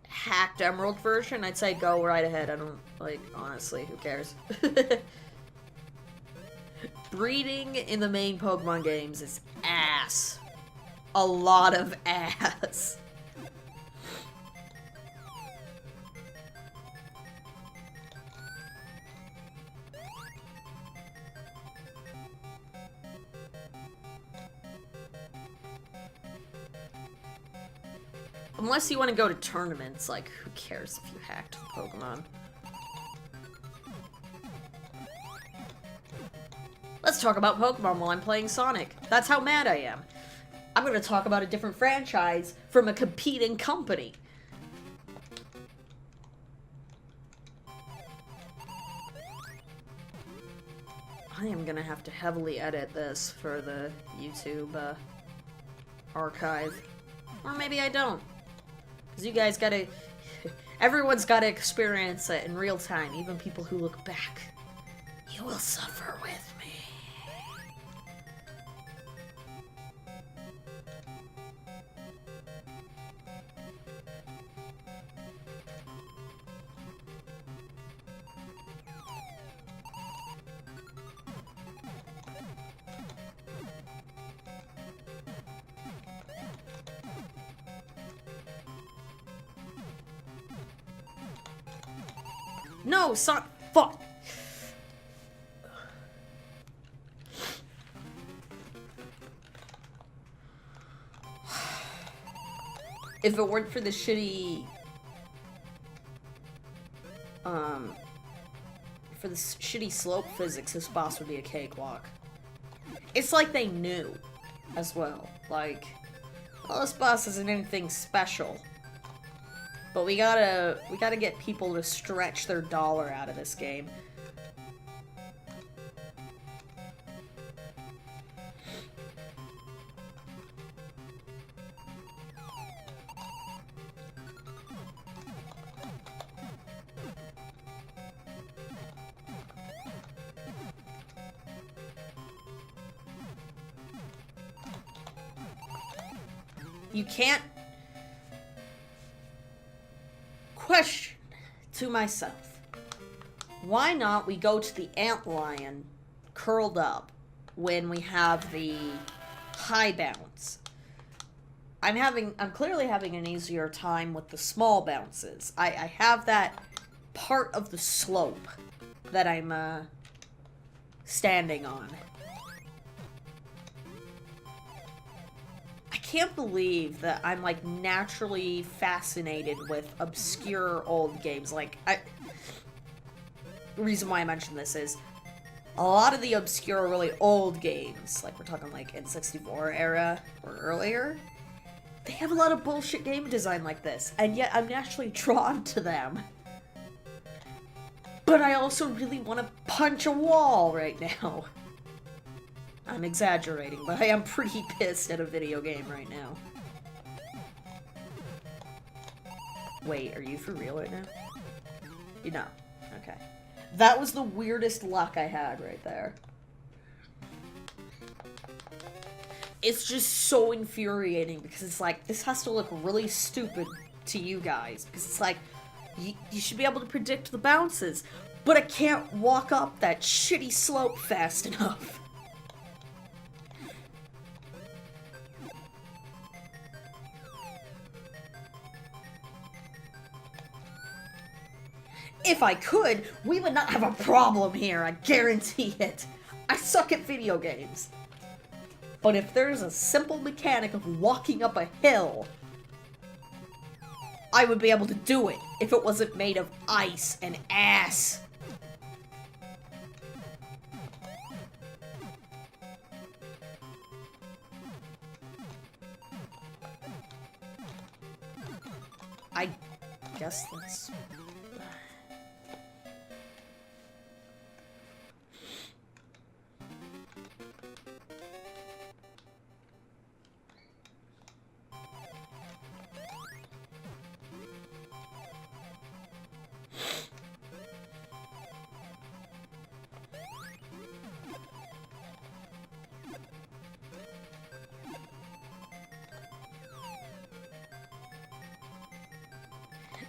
hacked Emerald version? I'd say go right ahead. I don't, like, honestly, who cares? Breeding in the main Pokemon games is ass. A lot of ass. Unless you want to go to tournaments, like, who cares if you hacked the Pokemon? Let's talk about Pokemon while I'm playing Sonic. That's how mad I am. I'm gonna talk about a different franchise from a competing company. I am gonna have to heavily edit this for the YouTube archive. Or maybe I don't. Because you guys gotta... Everyone's gotta experience it in real time, even people who look back. You will suffer with me. No, son. Fuck. If it weren't for the shitty, for the shitty slope physics, this boss would be a cakewalk. It's like they knew, as well. Like, well, this boss isn't anything special. But we gotta get people to stretch their dollar out of this game. You can't... Question to myself. Why not we go to the antlion curled up when we have the high bounce? I'm clearly having an easier time with the small bounces. I have that part of the slope that I'm standing on. I can't believe that I'm, like, naturally fascinated with obscure old games. Like, the reason why I mention this is a lot of the obscure, really old games, like we're talking, like, N64 era or earlier, they have a lot of bullshit game design like this, and yet I'm naturally drawn to them. but I also really want to punch a wall right now. I'm exaggerating, but I am pretty pissed at a video game right now. Wait, are you for real right now? You know. Okay. That was the weirdest luck I had right there. It's just so infuriating because it's like, this has to look really stupid to you guys. Because it's like, you should be able to predict the bounces, but I can't walk up that shitty slope fast enough. If I could, we would not have a problem here, I guarantee it. I suck at video games. But if there's a simple mechanic of walking up a hill, I would be able to do it if it wasn't made of ice and ass. I guess that's...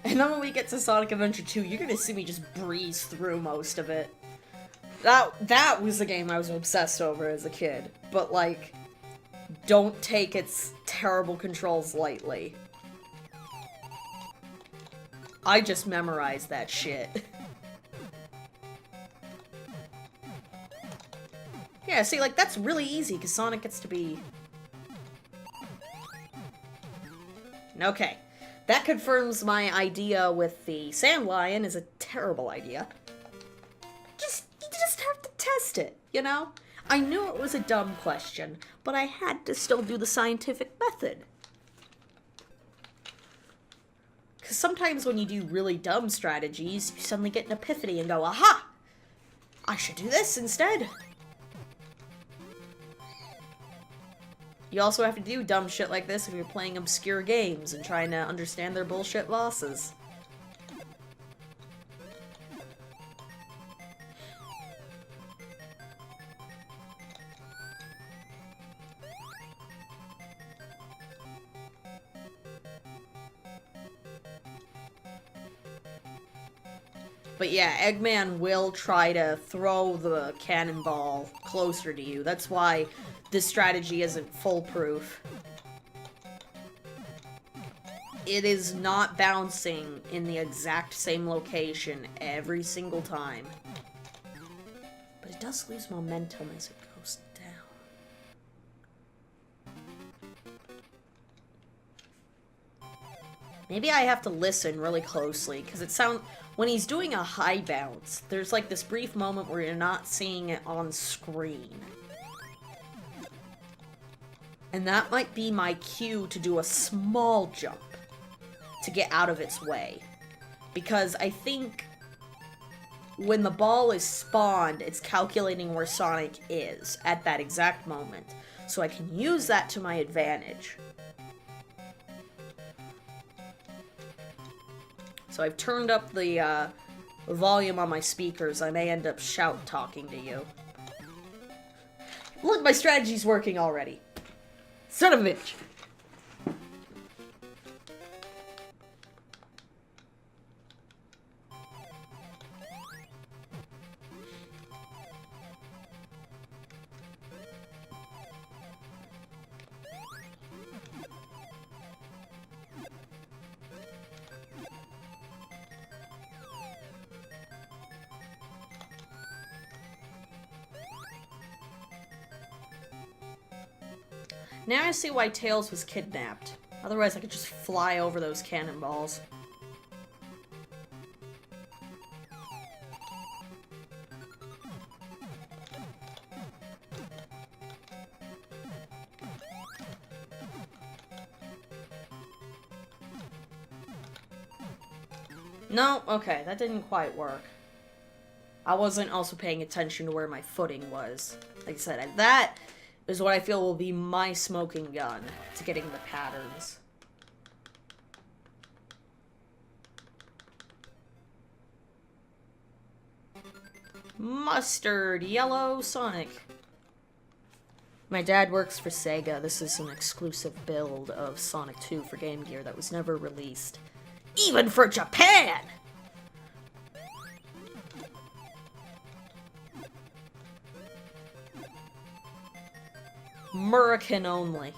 And then when we get to Sonic Adventure 2, you're gonna see me just breeze through most of it. That was the game I was obsessed over as a kid. But, like, don't take its terrible controls lightly. I just memorized that shit. Yeah, see, like, that's really easy, because Sonic gets to be... Okay. That confirms my idea with the Sand Lion is a terrible idea. You just have to test it, you know? I knew it was a dumb question, but I had to still do the scientific method. Because sometimes when you do really dumb strategies, you suddenly get an epiphany and go, aha! I should do this instead. You also have to do dumb shit like this if you're playing obscure games and trying to understand their bullshit bosses. But yeah, Eggman will try to throw the cannonball closer to you. That's why this strategy isn't foolproof. It is not bouncing in the exact same location every single time. But it does lose momentum as it goes down. Maybe I have to listen really closely, because it sounds... When he's doing a high bounce, there's like this brief moment where you're not seeing it on screen. And that might be my cue to do a small jump to get out of its way. Because I think when the ball is spawned, it's calculating where Sonic is at that exact moment. So I can use that to my advantage. So I've turned up the volume on my speakers. I may end up shout-talking to you. Look, my strategy's working already. Son of a bitch. Now I see why Tails was kidnapped. Otherwise I could just fly over those cannonballs. No? Okay, that didn't quite work. I wasn't also paying attention to where my footing was. Like I said, that is what I feel will be my smoking gun to getting the patterns. Mustard yellow Sonic. My dad works for Sega. This is an exclusive build of Sonic 2 for Game Gear that was never released. Even for Japan! American only.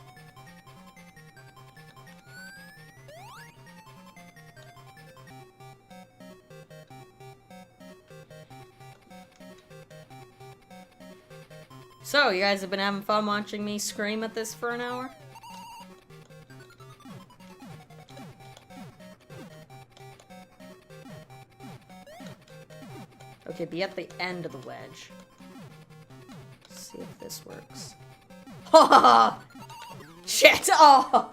So, you guys have been having fun watching me scream at this for an hour? Okay, be at the end of the wedge. Let's see if this works. Ha ha! Shit! Oh!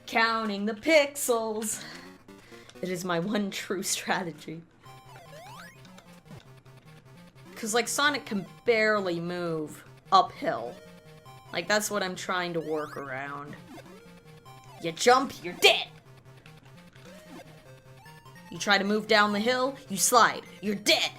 Counting the pixels. It is my one true strategy. Because, like, Sonic can barely move uphill. Like, that's what I'm trying to work around. You jump, you're dead! You try to move down the hill, you slide, you're dead!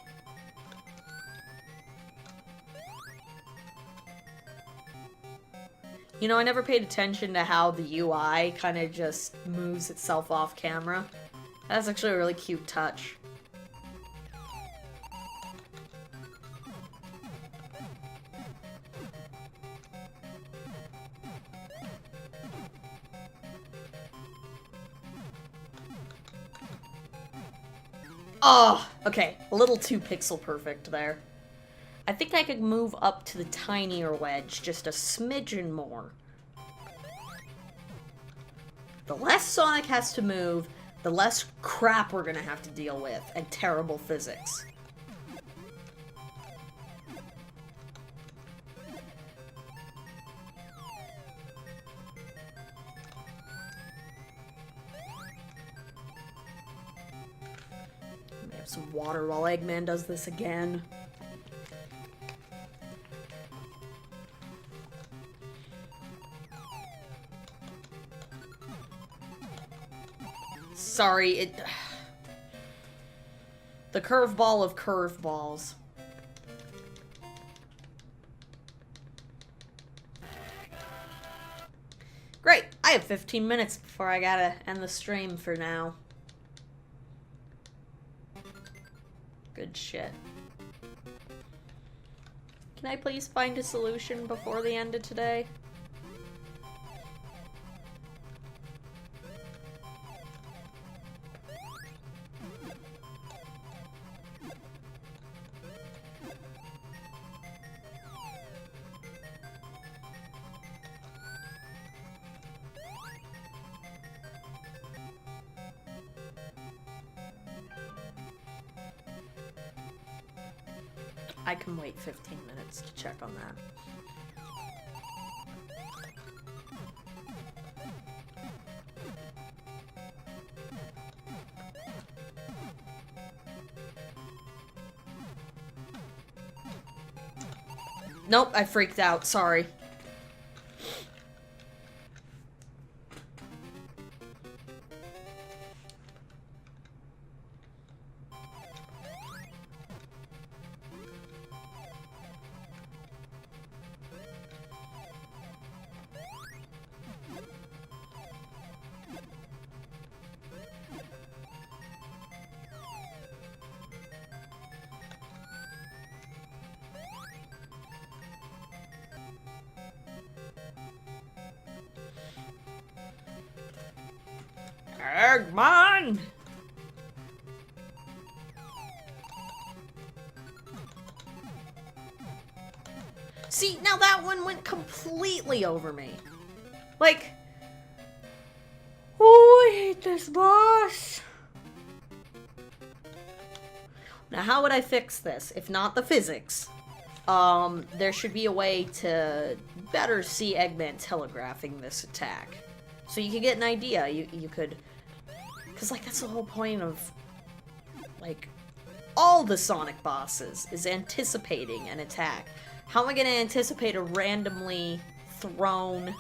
You know, I never paid attention to how the UI kind of just moves itself off camera. That's actually a really cute touch. Oh, okay. A little too pixel perfect there. I think I could move up to the tinier wedge just a smidgen more. The less Sonic has to move, the less crap we're gonna have to deal with, and terrible physics. Have some water while Eggman does this again. Sorry, the curveball of curveballs. Great, I have 15 minutes before I gotta end the stream for now. Good shit. Can I please find a solution before the end of today? I can wait 15 minutes to check on that. Nope, I freaked out, sorry. Eggman! See, now that one went completely over me. Like, oh, I hate this boss. Now, how would I fix this? If not the physics, there should be a way to better see Eggman telegraphing this attack. So you could get an idea. You could... Because, like, that's the whole point of, like, all the Sonic bosses is anticipating an attack. How am I going to anticipate a randomly thrown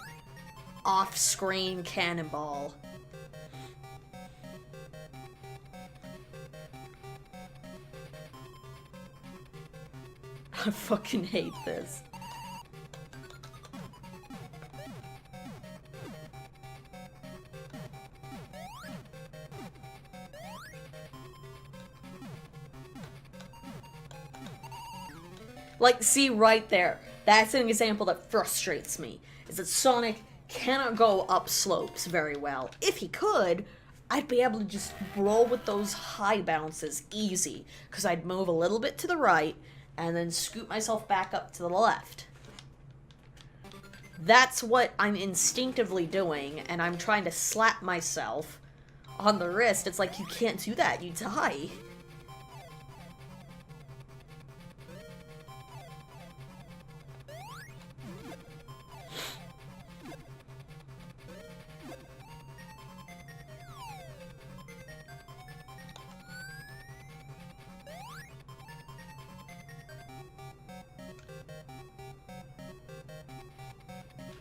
off-screen cannonball? I fucking hate this. Like, see right there. That's an example that frustrates me. Is that Sonic cannot go up slopes very well. If he could, I'd be able to just roll with those high bounces easy. Because I'd move a little bit to the right, and then scoot myself back up to the left. That's what I'm instinctively doing, and I'm trying to slap myself on the wrist. It's like, you can't do that, you die.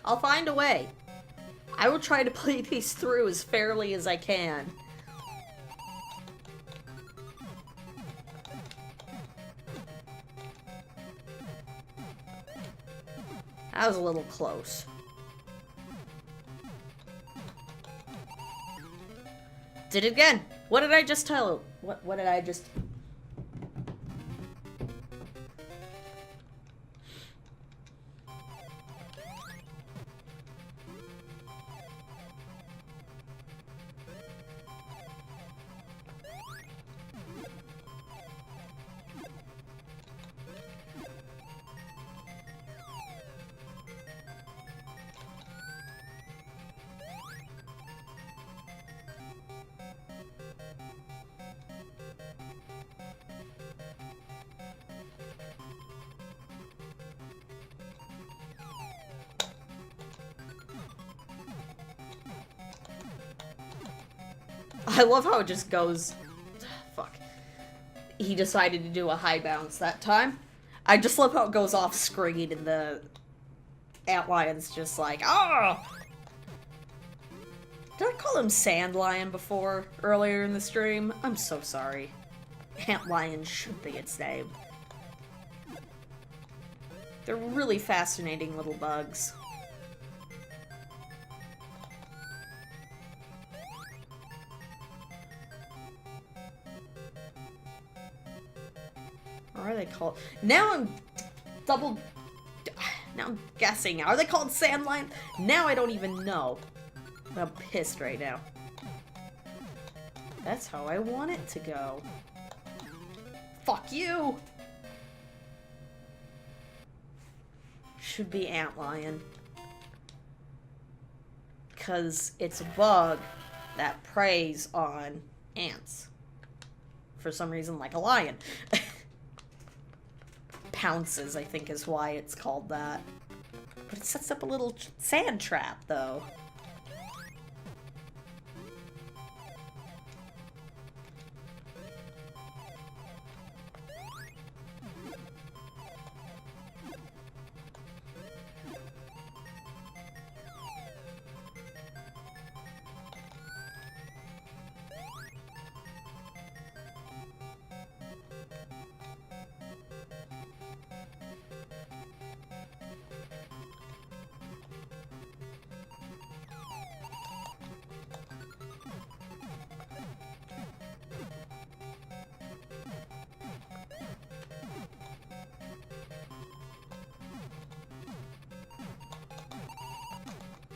I'll find a way. I will try to play these through as fairly as I can. That was a little close. Did it again. What did I just tell? What did I just... I love how it just goes... Fuck. He decided to do a high bounce that time. I just love how it goes off screen and the Antlion's just like, oh! Did I call him Sand Lion before, earlier in the stream? I'm so sorry. Antlion should be its name. They're really fascinating little bugs. Or are they called... Now I'm Now I'm guessing. Are they called Sand Lion? Now I don't even know. I'm pissed right now. That's how I want it to go. Fuck you! Should be Antlion. Because it's a bug that preys on ants. For some reason, like a lion. Pounces, I think, is why it's called that. But it sets up a little sand trap, though.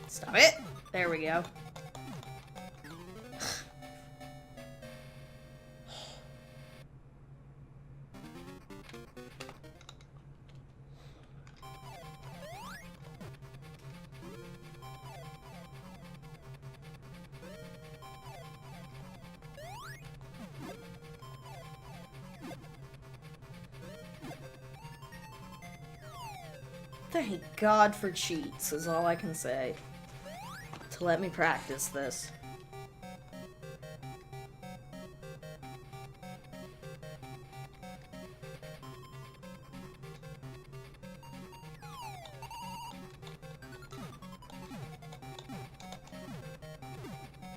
Stop it. There we go. Thank God for cheats, is all I can say. To let me practice this.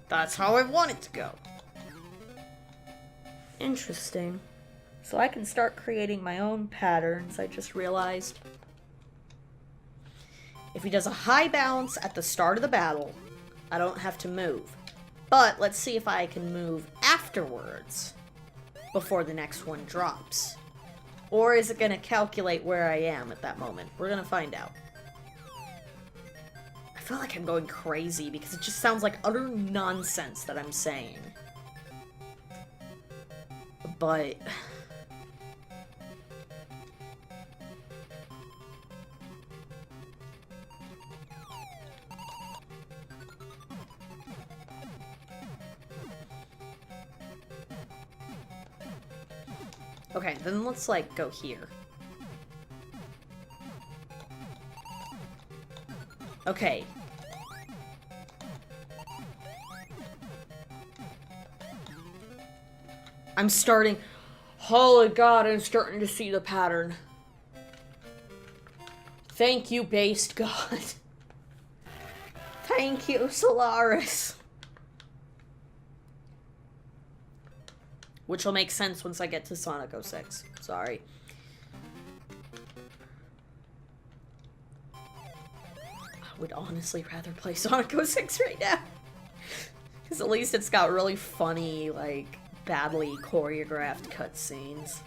That's how I want it to go. Interesting. So I can start creating my own patterns, I just realized. If he does a high bounce at the start of the battle, I don't have to move. But let's see if I can move afterwards, before the next one drops. Or is it going to calculate where I am at that moment? We're going to find out. I feel like I'm going crazy because it just sounds like utter nonsense that I'm saying. But... okay, then let's, like, go here. Okay. I'm starting... holy god, I'm starting to see the pattern. Thank you, based god. Thank you, Solaris. Which will make sense once I get to Sonic 06. Sorry. I would honestly rather play Sonic 06 right now. Because at least it's got really funny, like, badly choreographed cutscenes.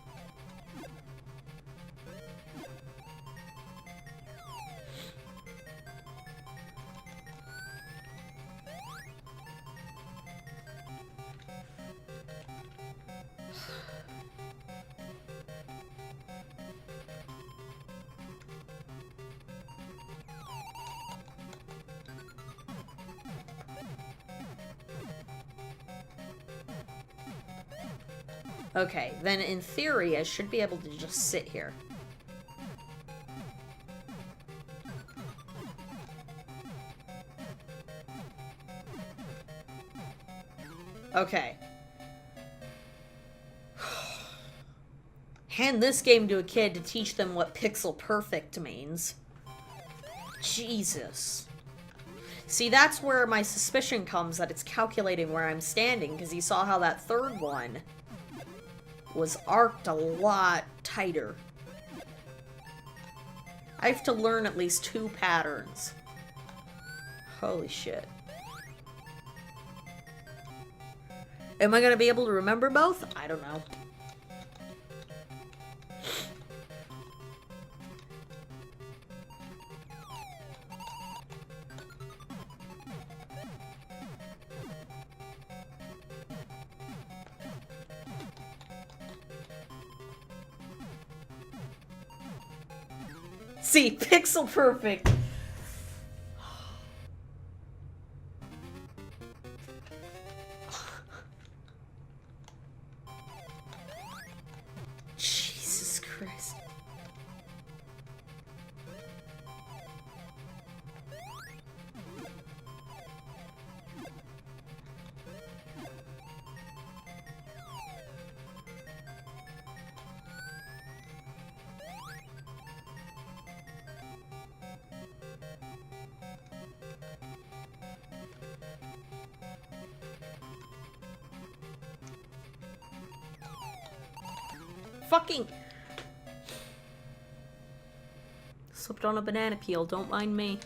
Okay, then in theory, I should be able to just sit here. Okay. Hand this game to a kid to teach them what pixel perfect means. Jesus. See, that's where my suspicion comes that it's calculating where I'm standing, because you saw how that third one was arced a lot tighter. I have to learn at least 2 patterns. Holy shit. Am I gonna be able to remember both? I don't know. See, pixel perfect. Jesus Christ. Fucking slipped on a banana peel, don't mind me.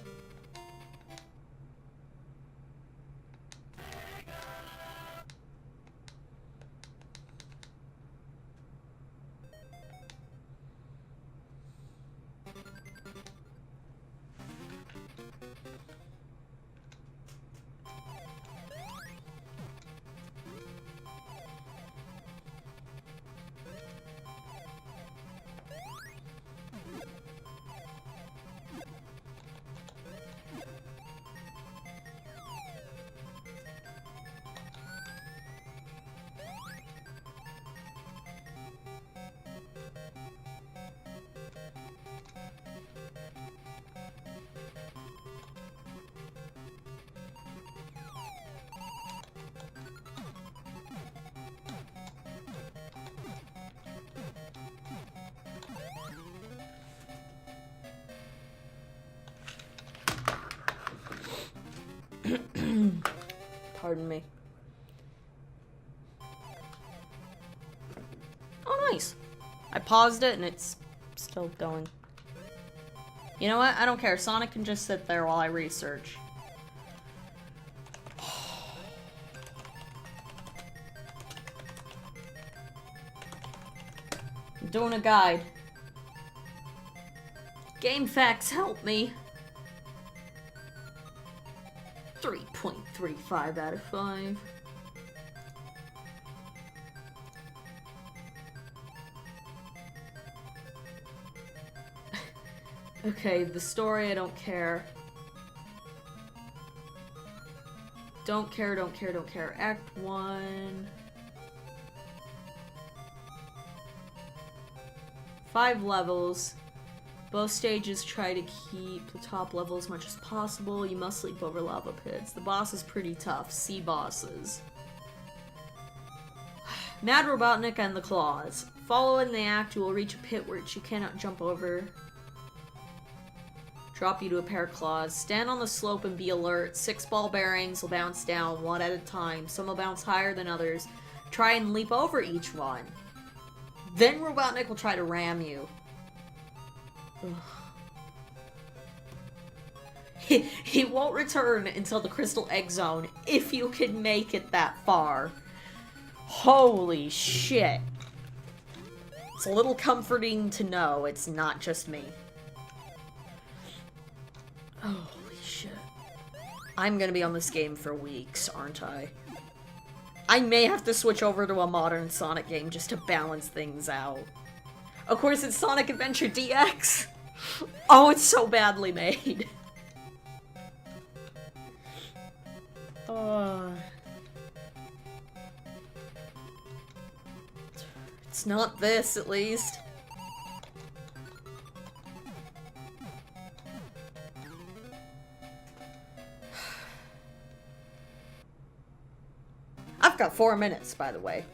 pardon me. Oh, nice. I paused it and it's still going. You know what? I don't care. Sonic can just sit there while I research. I'm doing a guide. Game facts help me. 3.35 out of 5. Okay, the story, I don't care. Don't care, don't care, don't care. Act 1. 5 levels. Both stages try to keep the top level as much as possible. You must leap over lava pits. The boss is pretty tough. See bosses. Mad Robotnik and the Claws. Following the act, you will reach a pit which you cannot jump over. Drop you to a pair of claws. Stand on the slope and be alert. 6 ball bearings will bounce down one at a time. Some will bounce higher than others. Try and leap over each one. Then Robotnik will try to ram you. He won't return until the Crystal Egg Zone, if you can make it that far. Holy shit. It's a little comforting to know it's not just me. Holy shit. I'm gonna be on this game for weeks, aren't I? I may have to switch over to a modern Sonic game just to balance things out. Of course, it's Sonic Adventure DX! Oh, it's so badly made. It's not this, at least. I've got 4 minutes, by the way.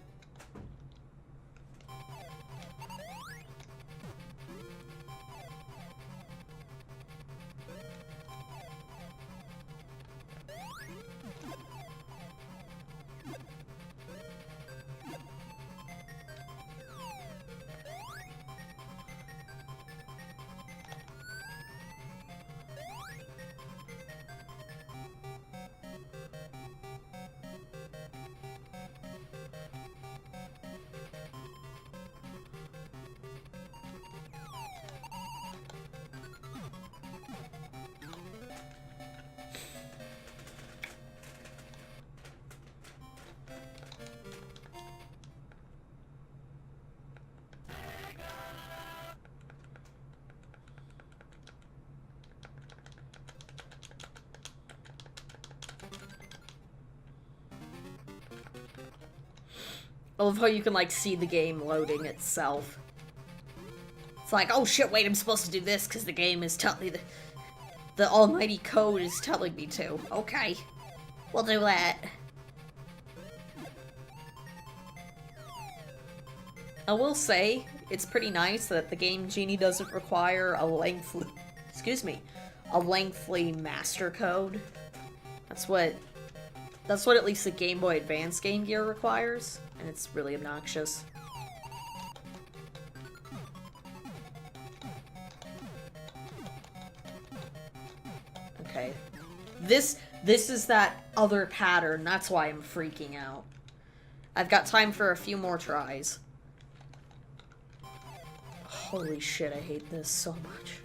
I love how you can, like, see the game loading itself. It's like, oh shit, wait, I'm supposed to do this because the game is telling me the almighty code is telling me to. Okay, we'll do that. I will say, it's pretty nice that the Game Genie doesn't require a lengthy, a lengthy master code. That's what at least the Game Boy Advance Game Gear requires, and it's really obnoxious. Okay. This is that other pattern, that's why I'm freaking out. I've got time for a few more tries. Holy shit, I hate this so much.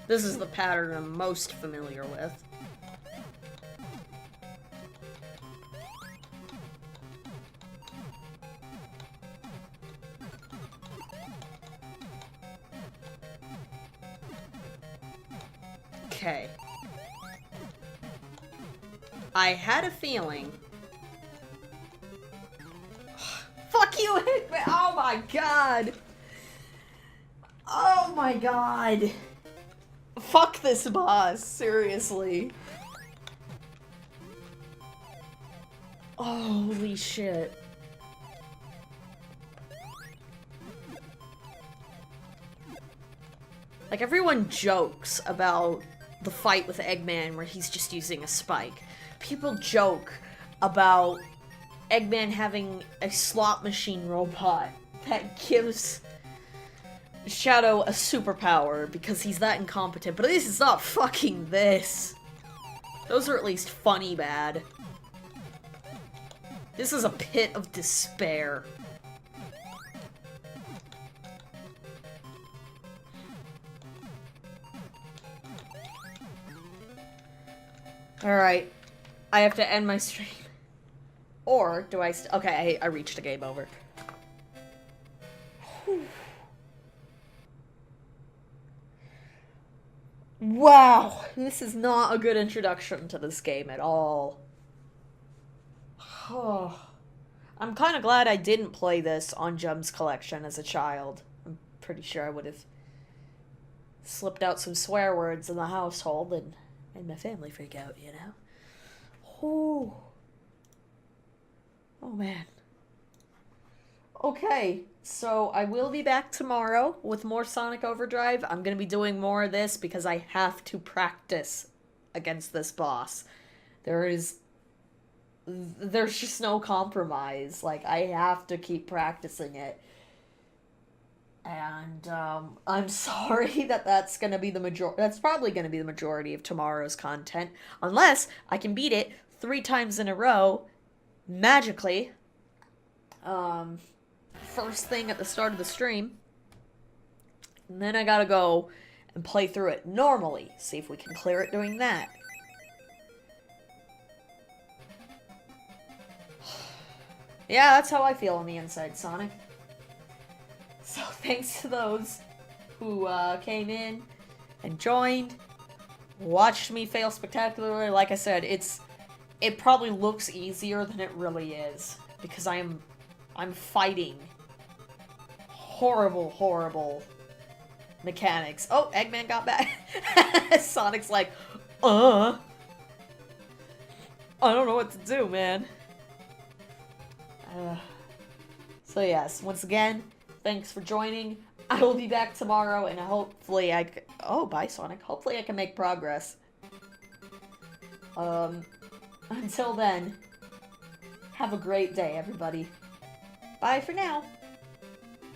This is the pattern I'm most familiar with. Okay. I had a feeling. Fuck you, Eggman! Oh my god! Oh my god! Fuck this boss, seriously. Holy shit. Like, everyone jokes about the fight with Eggman where he's just using a spike. People joke about Eggman having a slot machine robot that gives Shadow a superpower because he's that incompetent. But at least it's not fucking this. Those are at least funny bad. This is a pit of despair. Alright. I have to end my stream. Or do I okay, I reached a game over. Whew. Wow, this is not a good introduction to this game at all. Oh. I'm kind of glad I didn't play this on Gems Collection as a child. I'm pretty sure I would have slipped out some swear words in the household and made my family freak out, you know? Oh. Oh, man. Okay, so I will be back tomorrow with more Sonic Overdrive. I'm going to be doing more of this because I have to practice against this boss. There's just no compromise. Like, I have to keep practicing it. And, I'm sorry that that's gonna be that's probably gonna be the majority of tomorrow's content. Unless I can beat it 3 times in a row, magically. First thing at the start of the stream. And then I gotta go and play through it normally. See if we can clear it doing that. Yeah, that's how I feel on the inside, Sonic. So thanks to those who came in and joined, watched me fail spectacularly. Like I said, it probably looks easier than it really is because I'm fighting horrible, horrible mechanics. Oh, Eggman got back. Sonic's like, I don't know what to do, man. So yes, once again, thanks for joining. I will be back tomorrow, and hopefully oh, bye, Sonic. Hopefully I can make progress. Until then, have a great day, everybody. Bye for now.